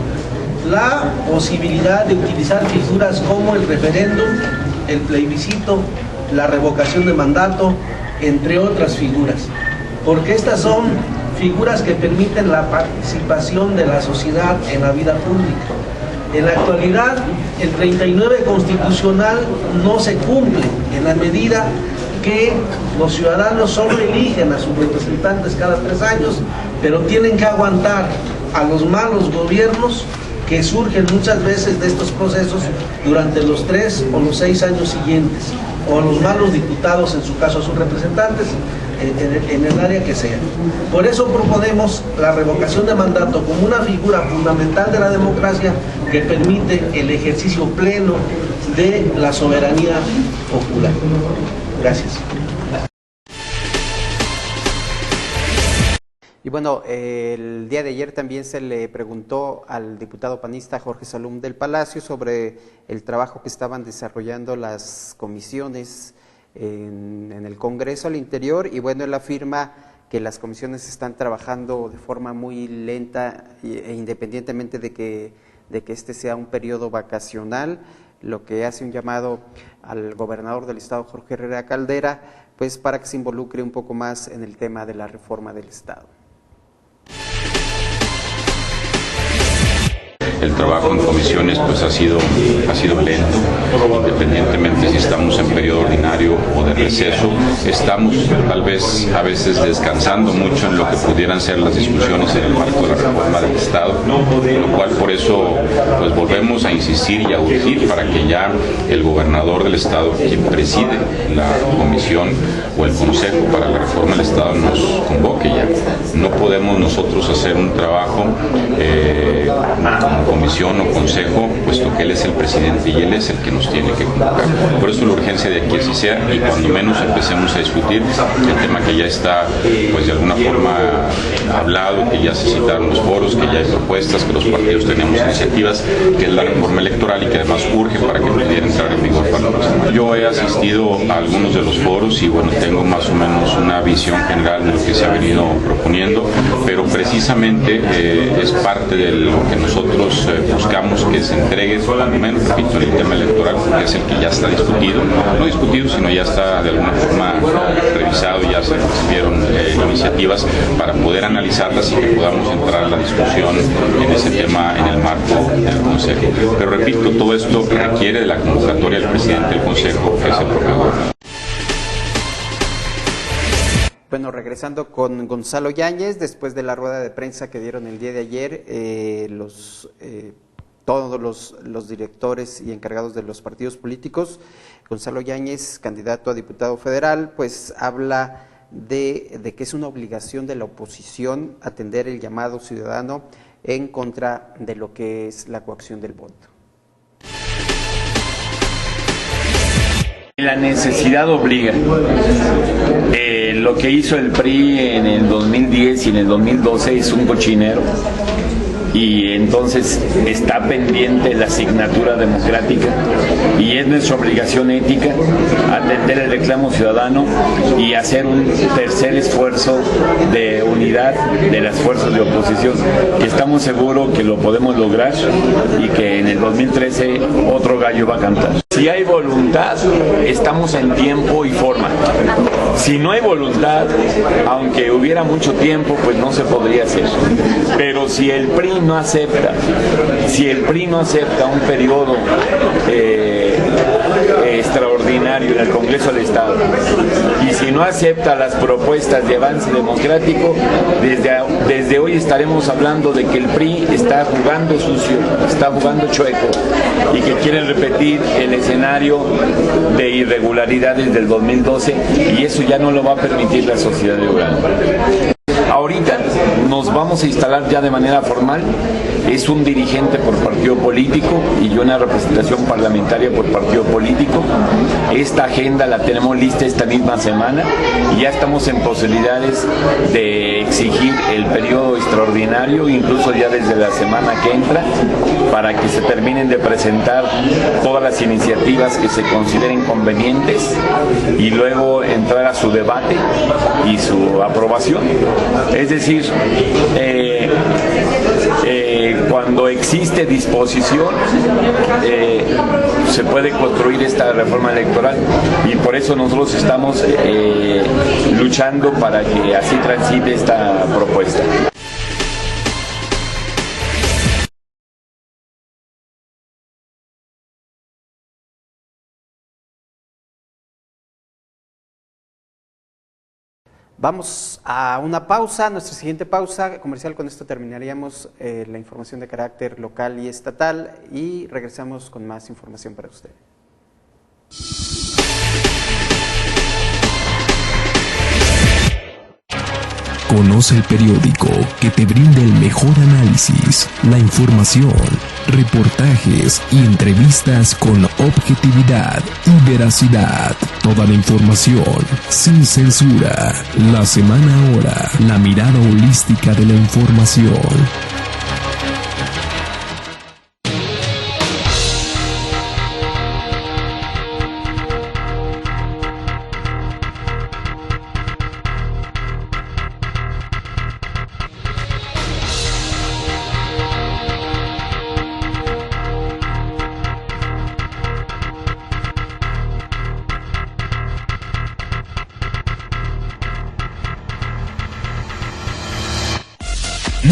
la posibilidad de utilizar figuras como el referéndum, el plebiscito, la revocación de mandato, entre otras figuras, porque estas son figuras que permiten la participación de la sociedad en la vida pública. En la actualidad, el 39 constitucional no se cumple en la medida que los ciudadanos solo eligen a sus representantes cada 3 años, pero tienen que aguantar a los malos gobiernos que surgen muchas veces de estos procesos durante los 3 o los 6 años siguientes, o a los malos diputados, en su caso a sus representantes, en el área que sea. Por eso proponemos la revocación de mandato como una figura fundamental de la democracia que permite el ejercicio pleno de la soberanía popular. Gracias. Y bueno, el día de ayer también se le preguntó al diputado panista Jorge Salum del Palacio sobre el trabajo que estaban desarrollando las comisiones en el Congreso al interior, y bueno, él afirma que las comisiones están trabajando de forma muy lenta e independientemente de que este sea un periodo vacacional, lo que hace un llamado al gobernador del estado, Jorge Herrera Caldera, pues para que se involucre un poco más en el tema de la reforma del Estado. El trabajo en comisiones pues ha sido lento, independientemente si estamos en periodo ordinario o de receso. Estamos tal vez a veces descansando mucho en lo que pudieran ser las discusiones en el marco de la reforma del Estado, lo cual por eso pues volvemos a insistir y a urgir para que ya el gobernador del Estado, quien preside la comisión o el consejo para la reforma del Estado, nos convoque ya. No podemos nosotros hacer un trabajo como comisión o consejo, puesto que él es el presidente y él es el que nos tiene que convocar. Por eso la urgencia de aquí así sea, y cuando menos empecemos a discutir el tema que ya está, pues de alguna forma hablado, que ya se citaron los foros, que ya hay propuestas, que los partidos tenemos iniciativas, que es la reforma electoral y que además urge para que pudiera entrar en vigor para la próxima. Yo he asistido a algunos de los foros y bueno, tengo más o menos una visión general de lo que se ha venido proponiendo, pero precisamente es parte de lo que nosotros buscamos que se entregue, por lo menos, repito, el tema electoral, porque es el que ya está discutido, no discutido, sino ya está de alguna forma revisado, ya se recibieron iniciativas para poder analizarlas y que podamos entrar a la discusión en ese tema en el marco del Consejo. Pero repito, todo esto requiere de la convocatoria del presidente del Consejo, que es el propio gobernador. Bueno, regresando con Gonzalo Yáñez, después de la rueda de prensa que dieron el día de ayer, todos los directores y encargados de los partidos políticos, Gonzalo Yáñez, candidato a diputado federal, pues habla de que es una obligación de la oposición atender el llamado ciudadano en contra de lo que es la coacción del voto. La necesidad obliga. Lo que hizo el PRI en el 2010 y en el 2012 es un cochinero, y entonces está pendiente la asignatura democrática y es nuestra obligación ética atender el reclamo ciudadano y hacer un tercer esfuerzo de unidad de las fuerzas de oposición, que estamos seguros que lo podemos lograr y que en el 2013 otro gallo va a cantar. Si hay voluntad, estamos en tiempo y forma. Si no hay voluntad, aunque hubiera mucho tiempo, pues no se podría hacer. Pero si el PRI no acepta un periodo extraordinario en el Congreso del Estado, y si no acepta las propuestas de avance democrático, desde hoy estaremos hablando de que el PRI está jugando sucio, está jugando chueco, y que quieren repetir el escenario de irregularidades del 2012, y eso ya no lo va a permitir la sociedad de Uganda. Ahorita nos vamos a instalar ya de manera formal, es un dirigente por partido político y una representación parlamentaria por partido político. Esta agenda la tenemos lista esta misma semana y ya estamos en posibilidades de exigir el periodo extraordinario, incluso ya desde la semana que entra, para que se terminen de presentar todas las iniciativas que se consideren convenientes y luego entrar a su debate y su aprobación. Es decir, cuando existe disposición, se puede construir esta reforma electoral, y por eso nosotros estamos luchando para que así transite esta propuesta. Vamos a una pausa, nuestra siguiente pausa comercial. Con esto terminaríamos la información de carácter local y estatal y regresamos con más información para usted. Conoce el periódico que te brinda el mejor análisis, la información, reportajes y entrevistas con objetividad y veracidad. Toda la información sin censura. La Semana Ahora, la mirada holística de la información.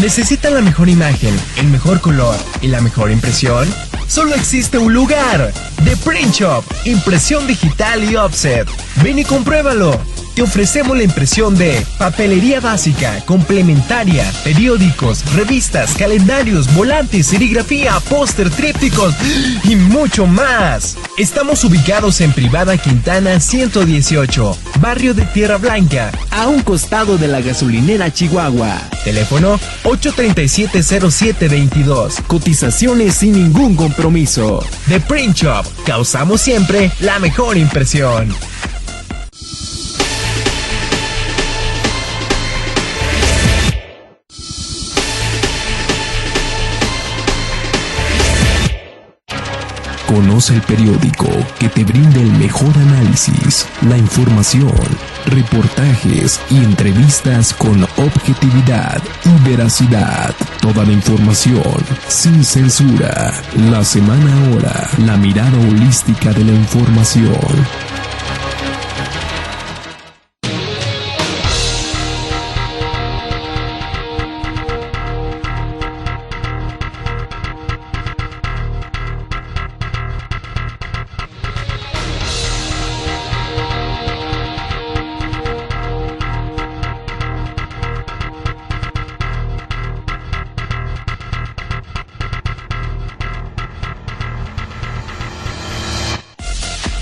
¿Necesitan la mejor imagen, el mejor color y la mejor impresión? Solo existe un lugar: The Print Shop, impresión digital y offset. Ven y compruébalo. Te ofrecemos la impresión de papelería básica, complementaria, periódicos, revistas, calendarios, volantes, serigrafía, póster, trípticos y mucho más. Estamos ubicados en Privada Quintana 118, barrio de Tierra Blanca, a un costado de la gasolinera Chihuahua. Teléfono 837-0722. Cotizaciones sin ningún compromiso. The Print Shop, causamos siempre la mejor impresión. Conoce el periódico que te brinda el mejor análisis, la información, reportajes y entrevistas con objetividad y veracidad. Toda la información sin censura. La Semana Ahora, la mirada holística de la información.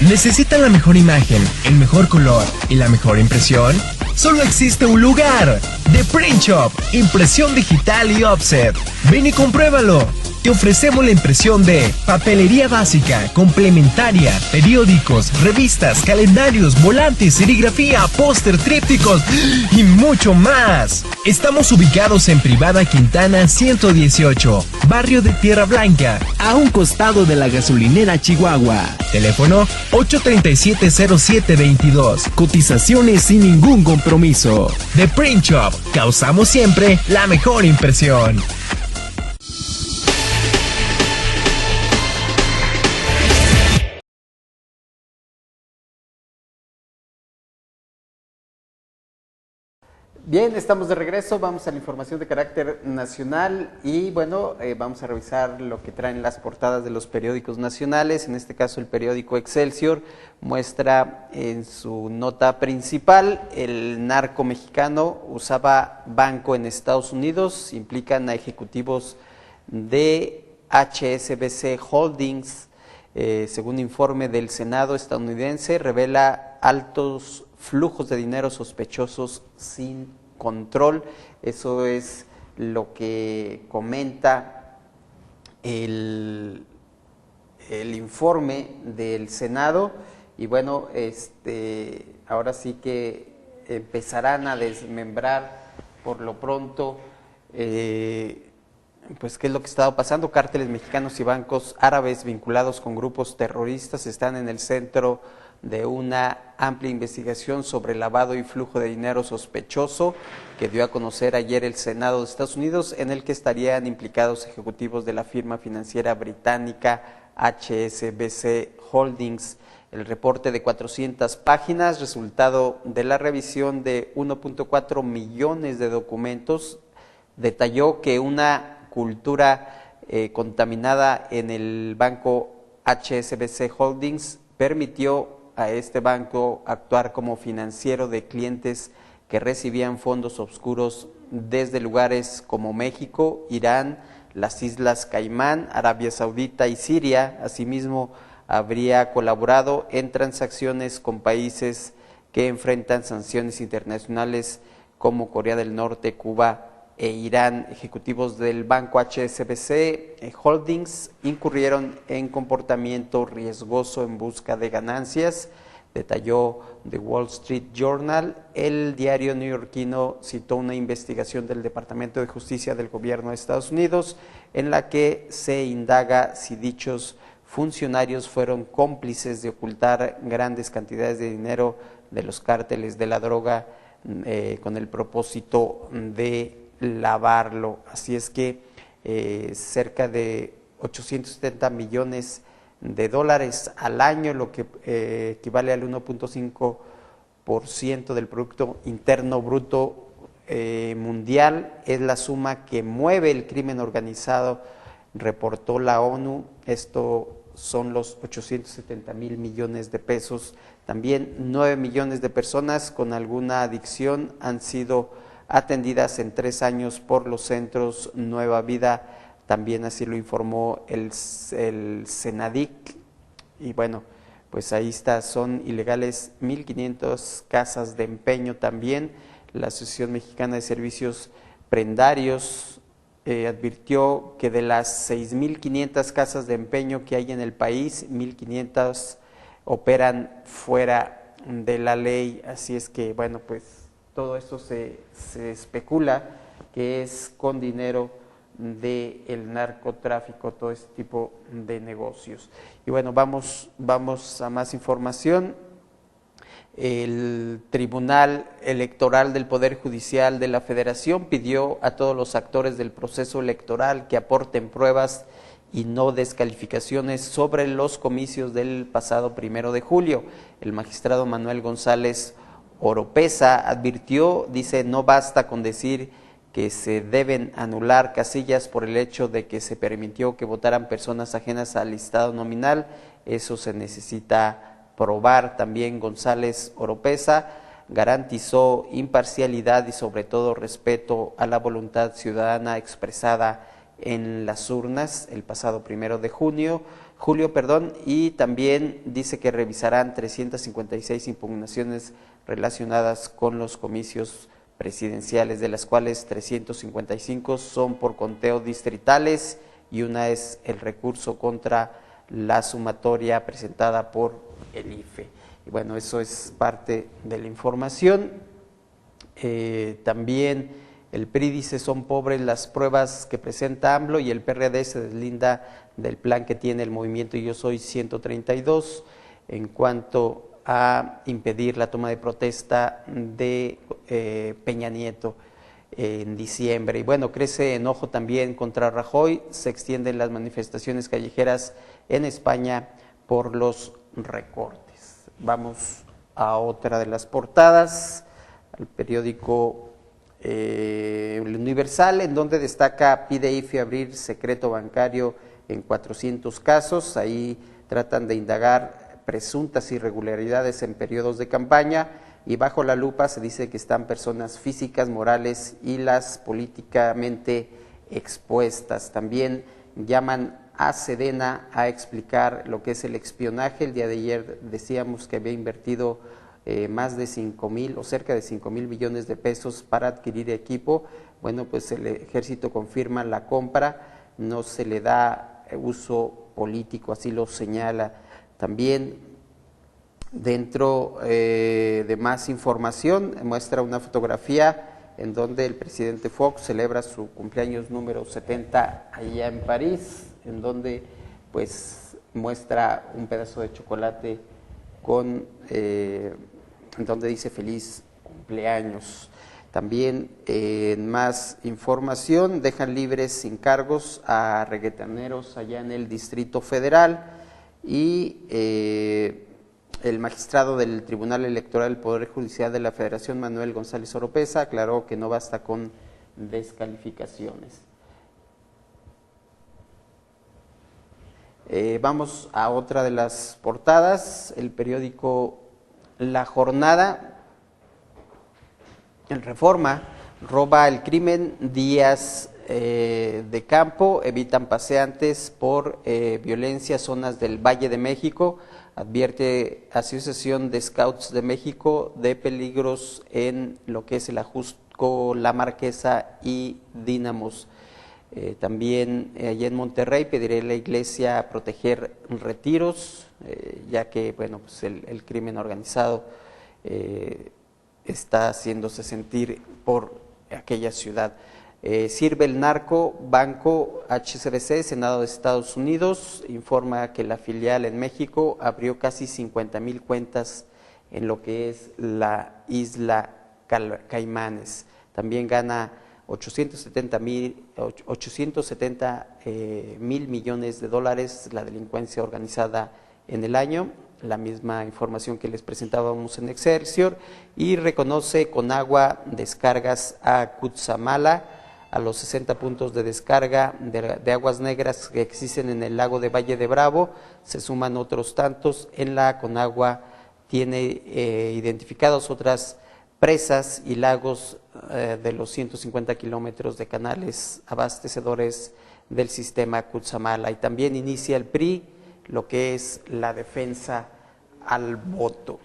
¿Necesitan la mejor imagen, el mejor color y la mejor impresión? Solo existe un lugar: The Print Shop, impresión digital y offset. Ven y compruébalo. Te ofrecemos la impresión de papelería básica, complementaria, periódicos, revistas, calendarios, volantes, serigrafía, póster, trípticos y mucho más. Estamos ubicados en Privada Quintana 118, barrio de Tierra Blanca, a un costado de la gasolinera Chihuahua. Teléfono 837-0722. Cotizaciones sin ningún compromiso. The Print Shop, causamos siempre la mejor impresión. Bien, estamos de regreso, vamos a la información de carácter nacional y bueno, vamos a revisar lo que traen las portadas de los periódicos nacionales. En este caso el periódico Excelsior muestra en su nota principal: el narco mexicano usaba banco en Estados Unidos, implican a ejecutivos de HSBC Holdings. Según informe del Senado estadounidense, revela altos flujos de dinero sospechosos sin control. Eso es lo que comenta el informe del Senado. Y bueno, ahora sí que empezarán a desmembrar por lo pronto pues qué es lo que estaba pasando. Cárteles mexicanos y bancos árabes vinculados con grupos terroristas están en el centro de una amplia investigación sobre lavado y flujo de dinero sospechoso que dio a conocer ayer el Senado de Estados Unidos, en el que estarían implicados ejecutivos de la firma financiera británica HSBC Holdings. El reporte de 400 páginas, resultado de la revisión de 1.4 millones de documentos, detalló que una cultura contaminada en el banco HSBC Holdings permitió a este banco actuar como financiero de clientes que recibían fondos oscuros desde lugares como México, Irán, las Islas Caimán, Arabia Saudita y Siria. Asimismo, habría colaborado en transacciones con países que enfrentan sanciones internacionales como Corea del Norte, Cuba e Irán. Ejecutivos del banco HSBC Holdings incurrieron en comportamiento riesgoso en busca de ganancias, detalló The Wall Street Journal. El diario neoyorquino citó una investigación del Departamento de Justicia del Gobierno de Estados Unidos en la que se indaga si dichos funcionarios fueron cómplices de ocultar grandes cantidades de dinero de los cárteles de la droga con el propósito de lavarlo. Así es que cerca de 870 millones de dólares al año, lo que equivale al 1.5% del Producto Interno Bruto mundial es la suma que mueve el crimen organizado, reportó la ONU. Esto son los 870,000 millones de pesos. También 9 millones de personas con alguna adicción han sido atendidas en 3 años por los centros Nueva Vida. También así lo informó el Senadic. Y bueno, pues ahí está, son ilegales 1.500 casas de empeño también. La Asociación Mexicana de Servicios Prendarios advirtió que de las 6.500 casas de empeño que hay en el país, 1.500 operan fuera de la ley. Así es que, bueno, pues todo esto se especula que es con dinero del narcotráfico, todo este tipo de negocios. Y bueno, vamos a más información. El Tribunal Electoral del Poder Judicial de la Federación pidió a todos los actores del proceso electoral que aporten pruebas y no descalificaciones sobre los comicios del pasado 1 de julio. El magistrado Manuel González Oropesa advirtió, dice, no basta con decir que se deben anular casillas por el hecho de que se permitió que votaran personas ajenas al listado nominal, eso se necesita probar. También González Oropesa garantizó imparcialidad y sobre todo respeto a la voluntad ciudadana expresada en las urnas el pasado 1 de julio, y también dice que revisarán 356 impugnaciones relacionadas con los comicios presidenciales, de las cuales 355 son por conteo distritales y una es el recurso contra la sumatoria presentada por el IFE. Y bueno, eso es parte de la información. También el PRI dice son pobres las pruebas que presenta AMLO, y el PRD se deslinda del plan que tiene el movimiento Yo Soy 132 en cuanto a impedir la toma de protesta de Peña Nieto en diciembre. Y bueno, crece enojo también contra Rajoy, se extienden las manifestaciones callejeras en España por los recortes. Vamos a otra de las portadas, al periódico El Universal, en donde destaca pide IFE abrir secreto bancario en 400 casos. Ahí tratan de indagar presuntas irregularidades en periodos de campaña, y bajo la lupa se dice que están personas físicas, morales y las políticamente expuestas. También llaman a Sedena a explicar lo que es el espionaje. El día de ayer decíamos que había invertido más de 5,000 o cerca de 5,000 millones de pesos para adquirir equipo. Bueno, pues el Ejército confirma la compra, no se le da uso político, así lo señala. También dentro de más información muestra una fotografía en donde el presidente Fox celebra su cumpleaños número 70 allá en París, en donde pues muestra un pedazo de chocolate con en donde dice feliz cumpleaños. También en más información dejan libres sin cargos a reggaetoneros allá en el Distrito Federal, y el magistrado del Tribunal Electoral del Poder Judicial de la Federación, Manuel González Oropesa, aclaró que no basta con descalificaciones. Vamos a otra de las portadas, el periódico La Jornada. En Reforma, roba el crimen, días de campo, evitan paseantes por violencia, zonas del Valle de México. Advierte Asociación de Scouts de México de peligros en lo que es el Ajusco, La Marquesa y Dínamos. También allá en Monterrey pediré a la iglesia proteger retiros, ya que bueno, pues el crimen organizado está haciéndose sentir por aquella ciudad. Sirve el narco banco HSBC, Senado de Estados Unidos, informa que la filial en México abrió casi 50,000 cuentas en lo que es la isla Caimanes. También gana 870 mil millones de dólares la delincuencia organizada en el año. la misma información que les presentábamos en Excelsior, y reconoce Conagua descargas a Cutzamala, a los 60 puntos de descarga de aguas negras que existen en el lago de Valle de Bravo. Se suman otros tantos. En la Conagua tiene identificados otras presas y lagos de los 150 kilómetros de canales abastecedores del sistema Cutzamala. Y también inicia el PRI lo que es la defensa al voto.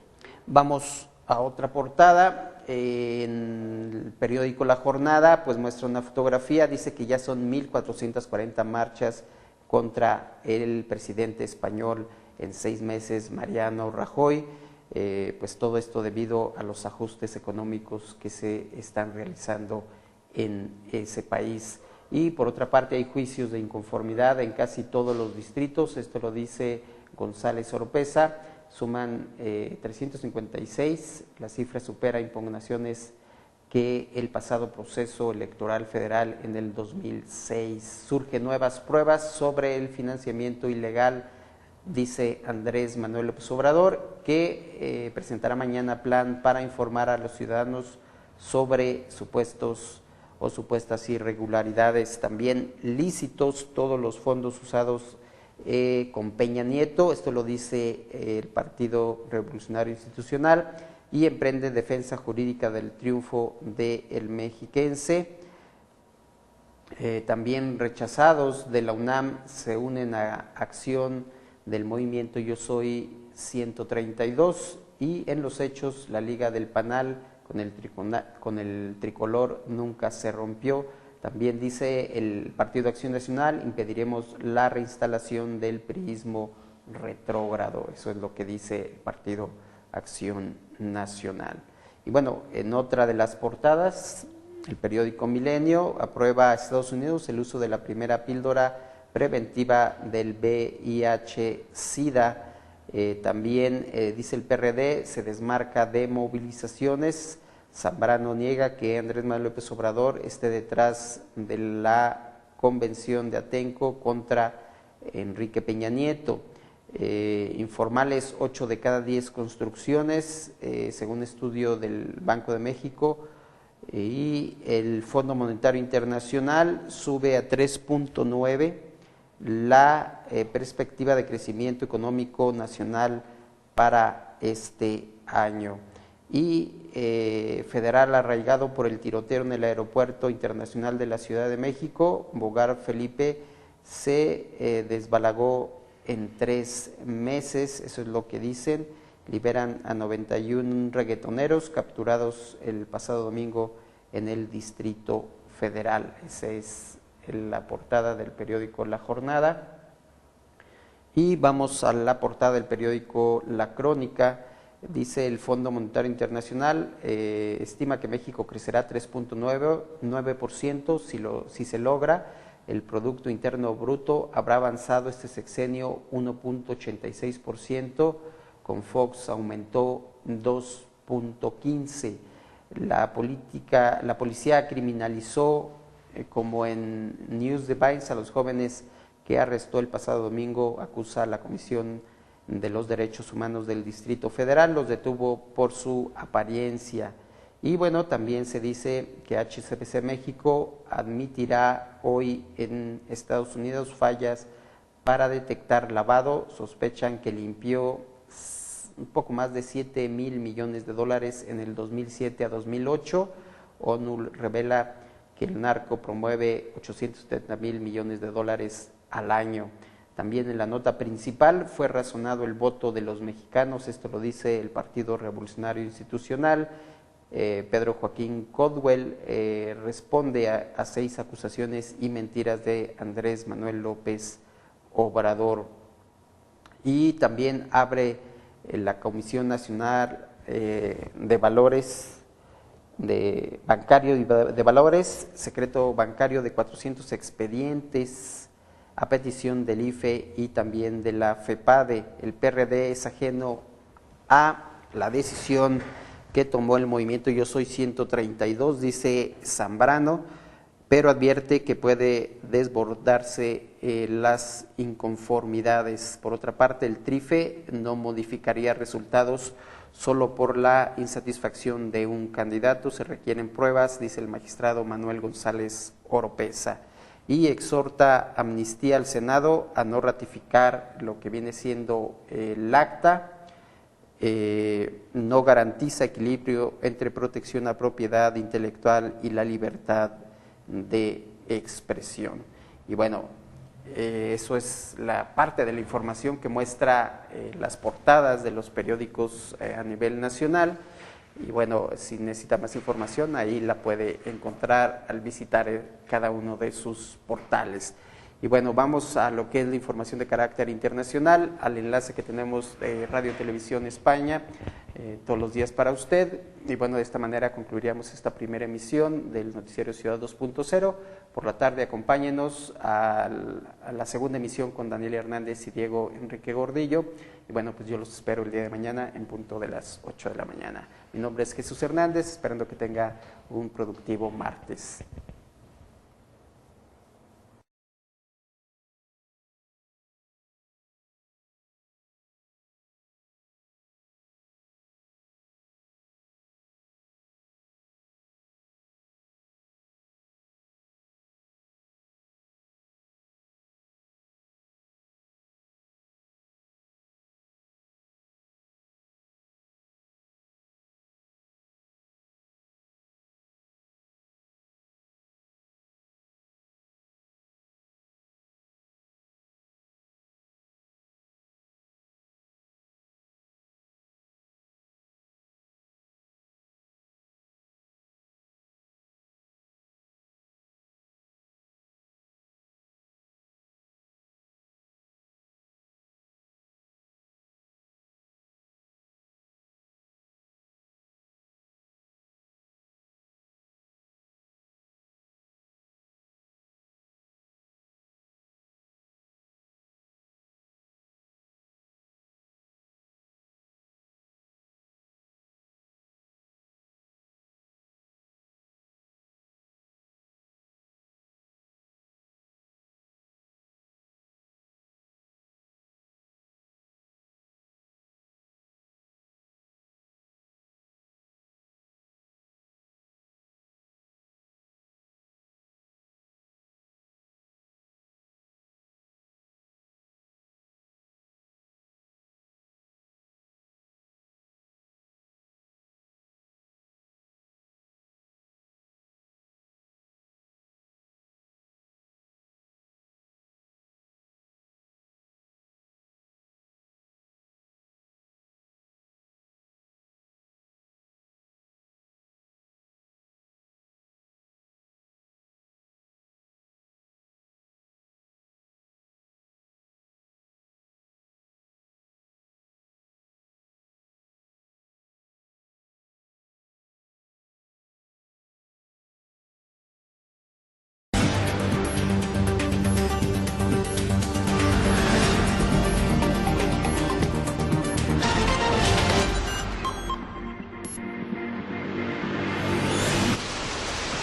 Vamos a otra portada. En el periódico La Jornada pues muestra una fotografía, dice que ya son 1.440 marchas contra el presidente español en 6 meses, Mariano Rajoy. Pues todo esto debido a los ajustes económicos que se están realizando en ese país. Y por otra parte hay juicios de inconformidad en casi todos los distritos, esto lo dice González Oropesa, suman 356, la cifra supera impugnaciones que el pasado proceso electoral federal en el 2006. Surgen nuevas pruebas sobre el financiamiento ilegal, dice Andrés Manuel López Obrador, que presentará mañana plan para informar a los ciudadanos sobre supuestos o supuestas irregularidades, también lícitos todos los fondos usados con Peña Nieto, esto lo dice el Partido Revolucionario Institucional, y emprende defensa jurídica del triunfo del mexiquense. También rechazados de la UNAM se unen a acción del movimiento Yo Soy 132, y en los hechos la Liga del Panal con el tricolor nunca se rompió. También dice el Partido Acción Nacional, impediremos la reinstalación del priismo retrógrado. Eso es lo que dice el Partido Acción Nacional. Y bueno, en otra de las portadas, el periódico Milenio aprueba a Estados Unidos el uso de la primera píldora preventiva del VIH-Sida. También dice el PRD, se desmarca de movilizaciones. Zambrano niega que Andrés Manuel López Obrador esté detrás de la convención de Atenco contra Enrique Peña Nieto. Informales, 8 de cada 10 construcciones, según estudio del Banco de México, y el Fondo Monetario Internacional sube a 3.9 la perspectiva de crecimiento económico nacional para este año. Y federal arraigado por el tiroteo en el Aeropuerto Internacional de la Ciudad de México, Bogar Felipe se desbalagó en 3 meses, eso es lo que dicen. Liberan a 91 reggaetoneros capturados el pasado domingo en el Distrito Federal. Esa es la portada del periódico La Jornada. Y vamos a la portada del periódico La Crónica. Dice el Fondo Monetario Internacional, estima que México crecerá 3.9% si se logra. El Producto Interno Bruto habrá avanzado este sexenio 1.86%, con Fox aumentó 2.15%. La policía criminalizó, como en News Device, a los jóvenes que arrestó el pasado domingo, acusa a la Comisión de los Derechos Humanos del Distrito Federal, los detuvo por su apariencia. Y bueno, también se dice que HSBC México admitirá hoy en Estados Unidos fallas para detectar lavado. Sospechan que limpió un poco más de $7,000 millones en el 2007 a 2008. ONU revela que el narco promueve $870,000 millones al año. También en la nota principal fue razonado el voto de los mexicanos, esto lo dice el Partido Revolucionario Institucional. Pedro Joaquín Codwell responde a 6 acusaciones y mentiras de Andrés Manuel López Obrador. Y también abre la Comisión Nacional de Valores, de Valores, secreto bancario de 400 expedientes a petición del IFE y también de la FEPADE. El PRD es ajeno a la decisión que tomó el movimiento Yo Soy 132, dice Zambrano, pero advierte que puede desbordarse las inconformidades. Por otra parte, el TRIFE no modificaría resultados solo por la insatisfacción de un candidato. Se requieren pruebas, dice el magistrado Manuel González Oropesa, y exhorta Amnistía al Senado a no ratificar lo que viene siendo el acta. No garantiza equilibrio entre protección a propiedad intelectual y la libertad de expresión. Y bueno, eso es la parte de la información que muestra las portadas de los periódicos a nivel nacional. Y bueno, si necesita más información, ahí la puede encontrar al visitar cada uno de sus portales. Y bueno, vamos a lo que es la información de carácter internacional, al enlace que tenemos de Radio Televisión España, todos los días para usted. Y bueno, de esta manera concluiríamos esta primera emisión del Noticiero Ciudad 2.0. Por la tarde acompáñenos a la segunda emisión con Daniel Hernández y Diego Enrique Gordillo. Y bueno, pues yo los espero el día de mañana en punto de las 8 de la mañana. Mi nombre es Jesús Hernández, esperando que tenga un productivo martes.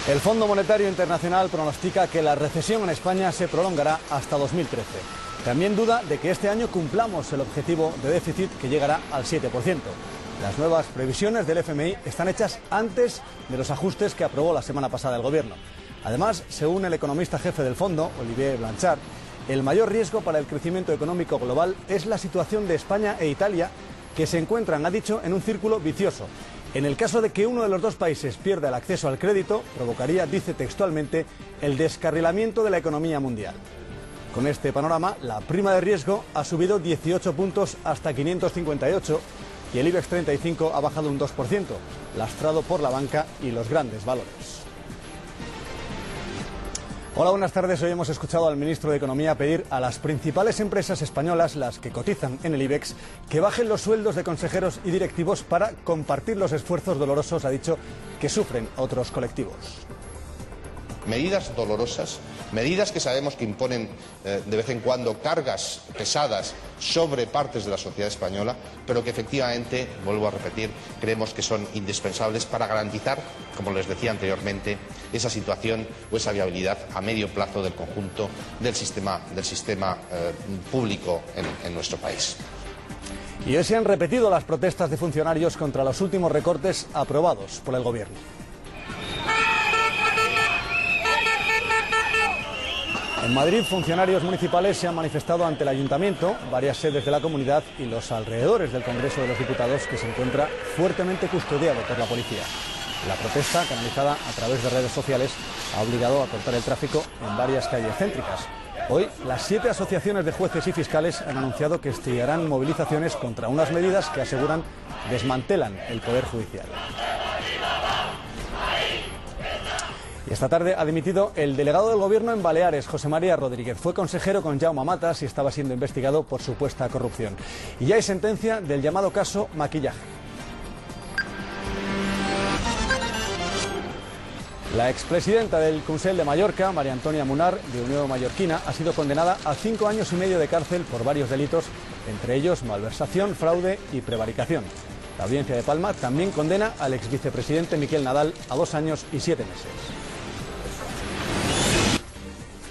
El Fondo Monetario Internacional pronostica que la recesión en España se prolongará hasta 2013. También duda de que este año cumplamos el objetivo de déficit que llegará al 7%. Las nuevas previsiones del FMI están hechas antes de los ajustes que aprobó la semana pasada el Gobierno. Además, según el economista jefe del fondo, Olivier Blanchard, el mayor riesgo para el crecimiento económico global es la situación de España e Italia, que se encuentran, ha dicho, en un círculo vicioso. En el caso de que uno de los dos países pierda el acceso al crédito, provocaría, dice textualmente, el descarrilamiento de la economía mundial. Con este panorama, la prima de riesgo ha subido 18 puntos hasta 558 y el IBEX 35 ha bajado un 2%, lastrado por la banca y los grandes valores. Hola, buenas tardes. Hoy hemos escuchado al ministro de Economía pedir a las principales empresas españolas, las que cotizan en el IBEX, que bajen los sueldos de consejeros y directivos para compartir los esfuerzos dolorosos, ha dicho, que sufren otros colectivos. medidas dolorosas, medidas que sabemos que imponen de vez en cuando cargas pesadas sobre partes de la sociedad española, pero que efectivamente, vuelvo a repetir, creemos que son indispensables para garantizar, como les decía anteriormente, esa situación o esa viabilidad a medio plazo del conjunto del sistema público en nuestro país. Y hoy se han repetido las protestas de funcionarios contra los últimos recortes aprobados por el Gobierno. En Madrid, funcionarios municipales se han manifestado ante el Ayuntamiento, varias sedes de la comunidad y los alrededores del Congreso de los Diputados, que se encuentra fuertemente custodiado por la policía. La protesta, canalizada a través de redes sociales, ha obligado a cortar el tráfico en varias calles céntricas. Hoy, las 7 asociaciones de jueces y fiscales han anunciado que instigarán movilizaciones contra unas medidas que aseguran desmantelan el Poder Judicial. Y esta tarde ha dimitido el delegado del Gobierno en Baleares, José María Rodríguez. Fue consejero con Jaume Matas y estaba siendo investigado por supuesta corrupción. Y ya hay sentencia del llamado caso Maquillaje. La expresidenta del Consell de Mallorca, María Antonia Munar, de Unió Mallorquina, ha sido condenada a 5 años y medio de cárcel por varios delitos, entre ellos malversación, fraude y prevaricación. La Audiencia de Palma también condena al exvicepresidente Miquel Nadal a 2 años y 7 meses.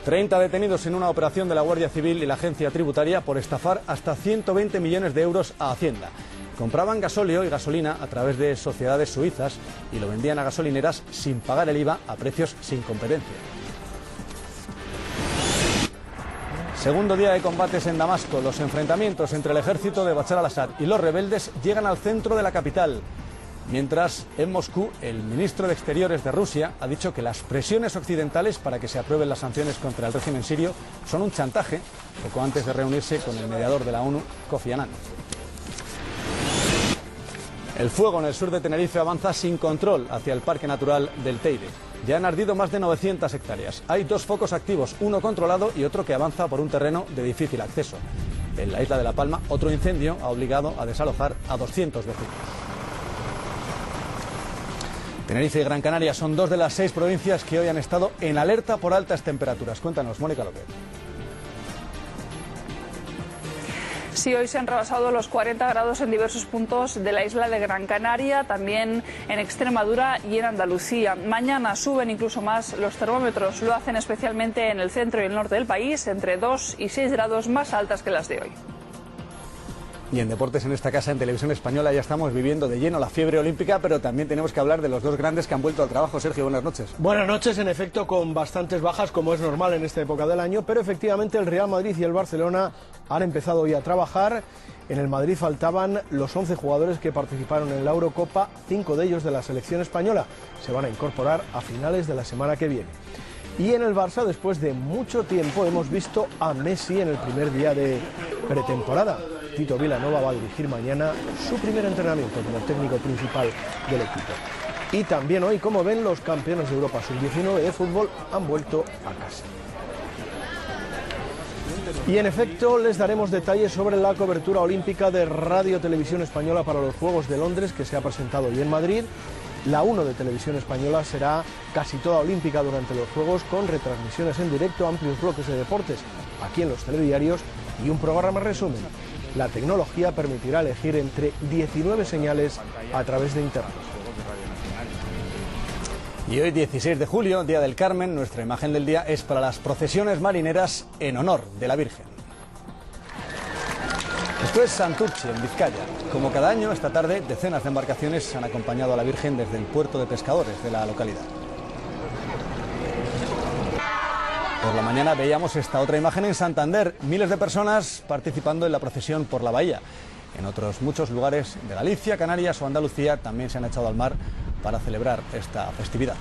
30 detenidos en una operación de la Guardia Civil y la Agencia Tributaria por estafar hasta 120 millones de euros a Hacienda. Compraban gasóleo y gasolina a través de sociedades suizas y lo vendían a gasolineras sin pagar el IVA a precios sin competencia. Segundo día de combates en Damasco. Los enfrentamientos entre el ejército de Bachar al-Assad y los rebeldes llegan al centro de la capital. Mientras, en Moscú, el ministro de Exteriores de Rusia ha dicho que las presiones occidentales para que se aprueben las sanciones contra el régimen sirio son un chantaje, poco antes de reunirse con el mediador de la ONU, Kofi Annan. El fuego en el sur de Tenerife avanza sin control hacia el Parque Natural del Teide. Ya han ardido más de 900 hectáreas. Hay 2 focos activos, uno controlado y otro que avanza por un terreno de difícil acceso. En la isla de La Palma, otro incendio ha obligado a desalojar a 200 vecinos. Tenerife y Gran Canaria son 2 de las 6 provincias que hoy han estado en alerta por altas temperaturas. Cuéntanos, Mónica López. Sí, hoy se han rebasado los 40 grados en diversos puntos de la isla de Gran Canaria, también en Extremadura y en Andalucía. Mañana suben incluso más los termómetros, lo hacen especialmente en el centro y el norte del país, entre 2 y 6 grados más altas que las de hoy. Y en deportes en esta casa, en Televisión Española, ya estamos viviendo de lleno la fiebre olímpica, pero también tenemos que hablar de los 2 grandes que han vuelto al trabajo. Sergio, buenas noches. Buenas noches, en efecto, con bastantes bajas, como es normal en esta época del año, pero efectivamente el Real Madrid y el Barcelona han empezado hoy a trabajar. En el Madrid faltaban los 11 jugadores que participaron en la Eurocopa, 5 de ellos de la selección española. Se van a incorporar a finales de la semana que viene. Y en el Barça, después de mucho tiempo, hemos visto a Messi en el primer día de pretemporada. Tito Vilanova va a dirigir mañana su primer entrenamiento como técnico principal del equipo. Y también hoy, como ven, los campeones de Europa Sub-19 de fútbol han vuelto a casa. Y en efecto, les daremos detalles sobre la cobertura olímpica de Radio Televisión Española para los Juegos de Londres, que se ha presentado hoy en Madrid. La 1 de Televisión Española será casi toda olímpica durante los Juegos, con retransmisiones en directo, amplios bloques de deportes aquí en los telediarios y un programa resumen. La tecnología permitirá elegir entre 19 señales a través de Internet. Y hoy, 16 de julio, Día del Carmen, nuestra imagen del día es para las procesiones marineras en honor de la Virgen. Esto es Santurce, en Vizcaya. Como cada año, esta tarde, decenas de embarcaciones han acompañado a la Virgen desde el puerto de pescadores de la localidad. Por la mañana veíamos esta otra imagen en Santander, miles de personas participando en la procesión por la bahía. En otros muchos lugares de Galicia, Canarias o Andalucía también se han echado al mar para celebrar esta festividad.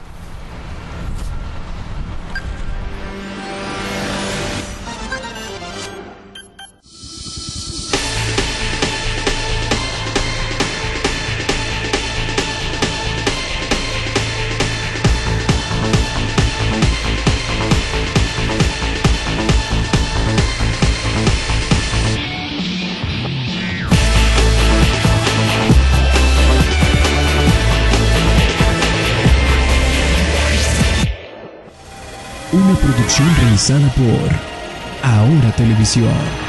una producción realizada por Ahora Televisión.